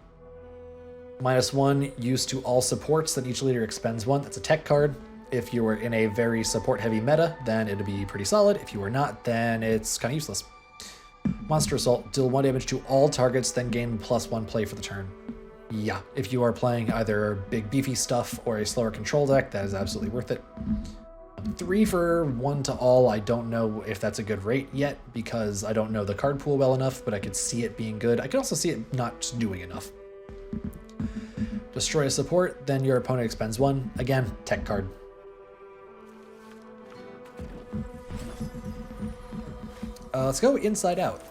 -1, use to all supports, then each leader expends 1. That's a tech card. If you were in a very support-heavy meta, then it'd be pretty solid. If you were not, then it's kind of useless. Monster Assault, deal 1 damage to all targets, then gain +1 play for the turn. Yeah, if you are playing either big beefy stuff or a slower control deck, that is absolutely worth it. 3 for 1 to all, I don't know if that's a good rate yet, because I don't know the card pool well enough, but I could see it being good. I could also see it not doing enough. Destroy a support, then your opponent expends 1. Again, tech card. Let's go Inside Out.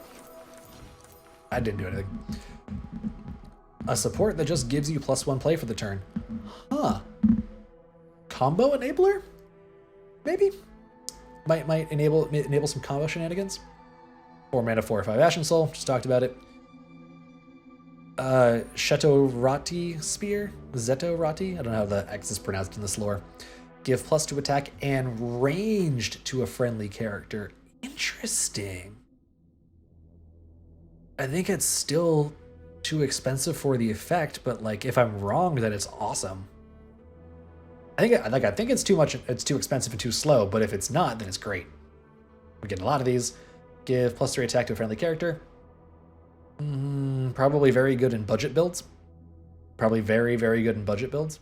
I didn't do anything. A support that just gives you +1 play for the turn. Huh. Combo enabler? Maybe? Might enable some combo shenanigans. 4 mana 4/5 Ashen Soul, just talked about it. Shetorati Spear? Zetorati? I don't know how the X is pronounced in this lore. Give +2 attack and ranged to a friendly character. Interesting. I think it's still too expensive for the effect, but like if I'm wrong, then it's awesome. I think it's too much. It's too expensive and too slow. But if it's not, then it's great. We're getting a lot of these. Give +3 attack to a friendly character. Probably very good in budget builds. Probably very, very good in budget builds.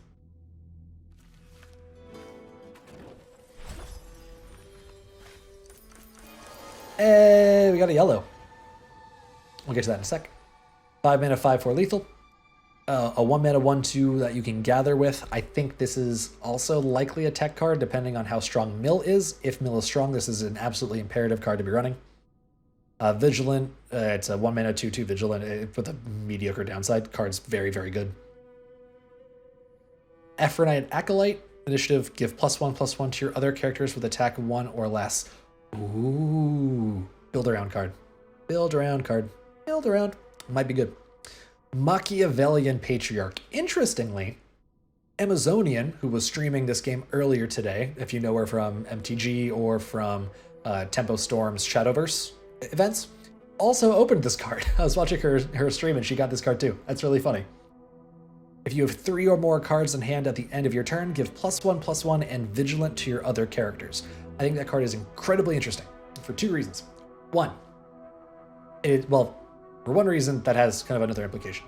Hey, we got a yellow. We'll get to that in a sec. 5 mana 5/4 lethal. A 1 mana 1/2 that you can gather with. I think this is also likely a tech card, depending on how strong Mill is. If Mill is strong, this is an absolutely imperative card to be running. Vigilant. It's a 1 mana 2/2 Vigilant with a mediocre downside. Card's very, very good. Ephronite Acolyte. Initiative. Give +1/+1 to your other characters with attack 1 or less. Ooh. Build around card. Build around card. Build around. Might be good. Machiavellian Patriarch. Interestingly, Amazonian, who was streaming this game earlier today, if you know her from MTG or from Tempo Storm's Shadowverse events, also opened this card. I was watching her stream and she got this card too. That's really funny. If you have 3 or more cards in hand at the end of your turn, give +1/+1 and Vigilant to your other characters. I think that card is incredibly interesting for 2 reasons. One, for one reason, that has kind of another implication.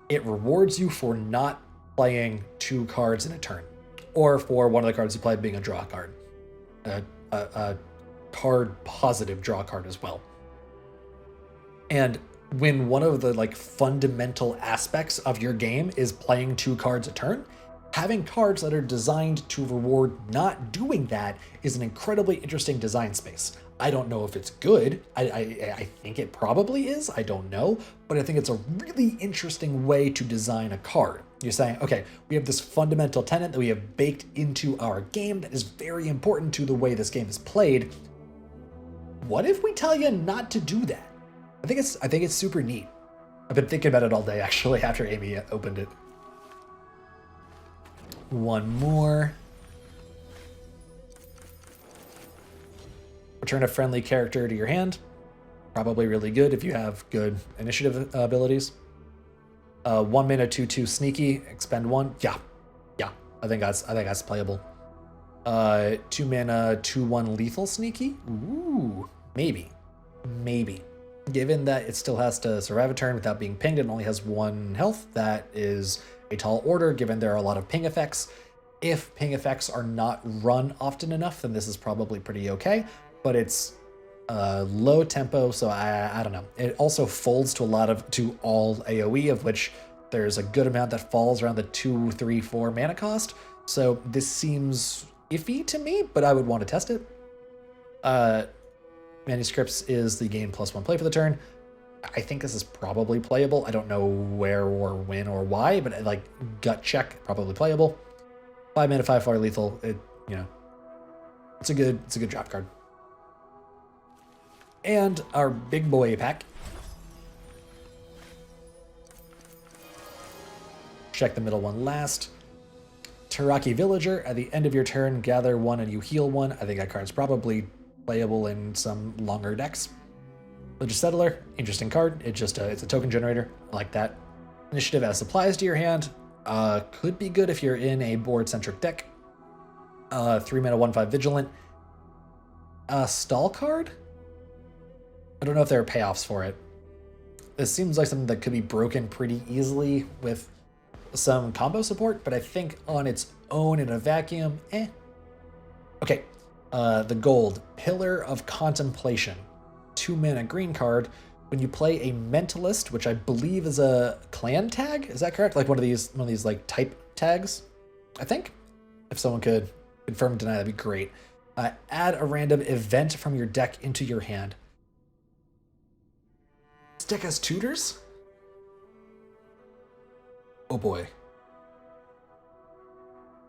It rewards you for not playing 2 cards in a turn, or for one of the cards you play being a draw card. A card positive draw card as well. And when one of the fundamental aspects of your game is playing 2 cards a turn, having cards that are designed to reward not doing that is an incredibly interesting design space. I don't know if it's good. I think it probably is. I don't know. But I think it's a really interesting way to design a card. You're saying, okay, we have this fundamental tenet that we have baked into our game that is very important to the way this game is played. What if we tell you not to do that? I think it's super neat. I've been thinking about it all day, actually, after Amy opened it. One more. Return a friendly character to your hand. Probably really good if you have good initiative abilities. 1 mana 2/2 sneaky. Expend 1. Yeah. I think that's playable. 2 mana 2/1 lethal sneaky. Ooh, maybe. Given that it still has to survive a turn without being pinged and only has 1 health, that is a tall order given there are a lot of ping effects. If ping effects are not run often enough, then this is probably pretty okay, but it's low tempo, so I don't know. It also folds to all AoE, of which there's a good amount that falls around the 2, 3, 4 mana cost, so this seems iffy to me, but I would want to test it. Manuscripts is the gain +1 play for the turn. I think this is probably playable. I don't know where or when or why, but like gut check, probably playable. 5 mana, 5/4 lethal. It's a good drop card. And our big boy pack. Check the middle one last. Taraki Villager. At the end of your turn, gather 1 and you heal 1. I think that card's probably playable in some longer decks. Religious Settler, interesting card. It's a token generator. I like that. Initiative adds supplies to your hand. Could be good if you're in a board-centric deck. 3 mana, 1/5 Vigilant. Stall card? I don't know if there are payoffs for it. This seems like something that could be broken pretty easily with some combo support, but I think on its own in a vacuum, Okay, the gold, Pillar of Contemplation. 2 mana green card. When you play a Mentalist, which I believe is a clan tag, is that correct? Like one of these like type tags, I think. If someone could confirm or deny, that'd be great. Add a random event from your deck into your hand. This deck has tutors? Oh boy.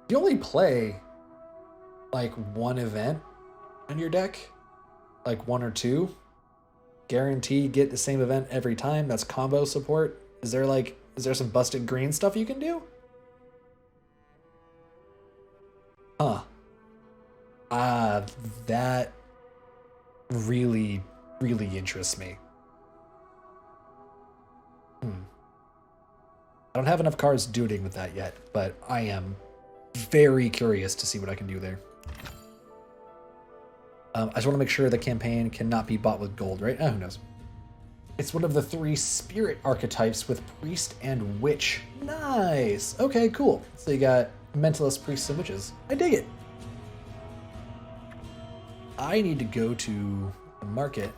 You only play like 1 event in your deck? Like 1 or 2? Guarantee get the same event every time? That's combo support? Is there some busted green stuff you can do? Huh. That really, really interests me. I don't have enough cards doing with that yet, but I am very curious to see what I can do there. I just want to make sure the campaign cannot be bought with gold, right? Oh, who knows? It's one of the 3 spirit archetypes with priest and witch. Nice. Okay, cool. So you got mentalist, priests, and witches. I dig it. I need to go to the market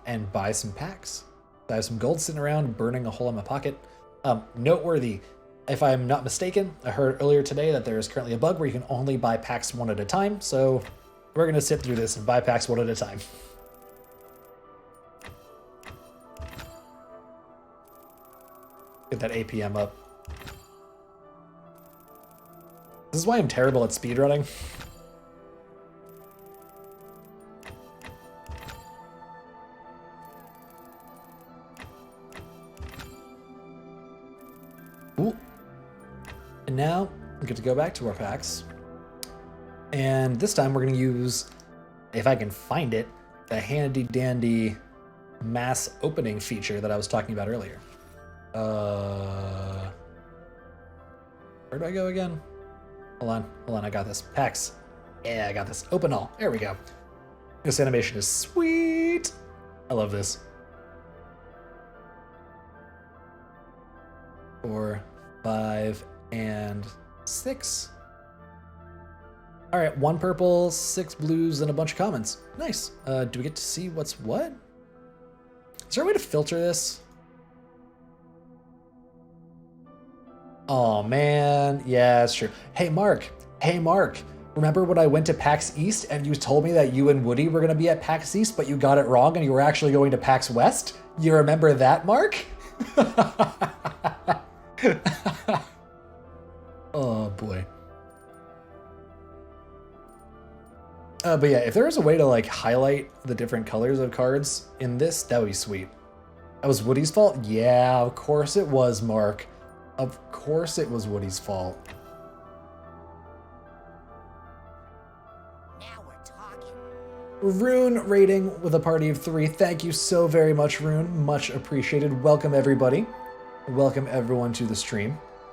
and buy some packs. I have some gold sitting around, burning a hole in my pocket. Noteworthy, if I'm not mistaken, I heard earlier today that there is currently a bug where you can only buy packs 1 at a time, so we're going to sit through this and buy packs 1 at a time. Get that APM up. This is why I'm terrible at speedrunning. Ooh. And now we get to go back to our packs. And this time we're going to use, if I can find it, the handy dandy mass opening feature that I was talking about earlier. Where do I go again? Hold on, I got this. Packs. Yeah, I got this. Open all. There we go. This animation is sweet. I love this. 4, 5, and 6. All right, 1 purple, 6 blues, and a bunch of commons. Nice. Do we get to see what's what? Is there a way to filter this? Oh man, yeah, it's true. Hey Mark. Remember when I went to PAX East and you told me that you and Woody were gonna be at PAX East, but you got it wrong and you were actually going to PAX West? You remember that, Mark? Oh boy. But yeah, if there was a way to like highlight the different colors of cards in this, that would be sweet. That was Woody's fault? Yeah, of course it was, Mark. Of course it was Woody's fault. Now we're talking. Rune rating with a party of 3. Thank you so very much, Rune. Much appreciated. Welcome everybody. Welcome everyone to the stream.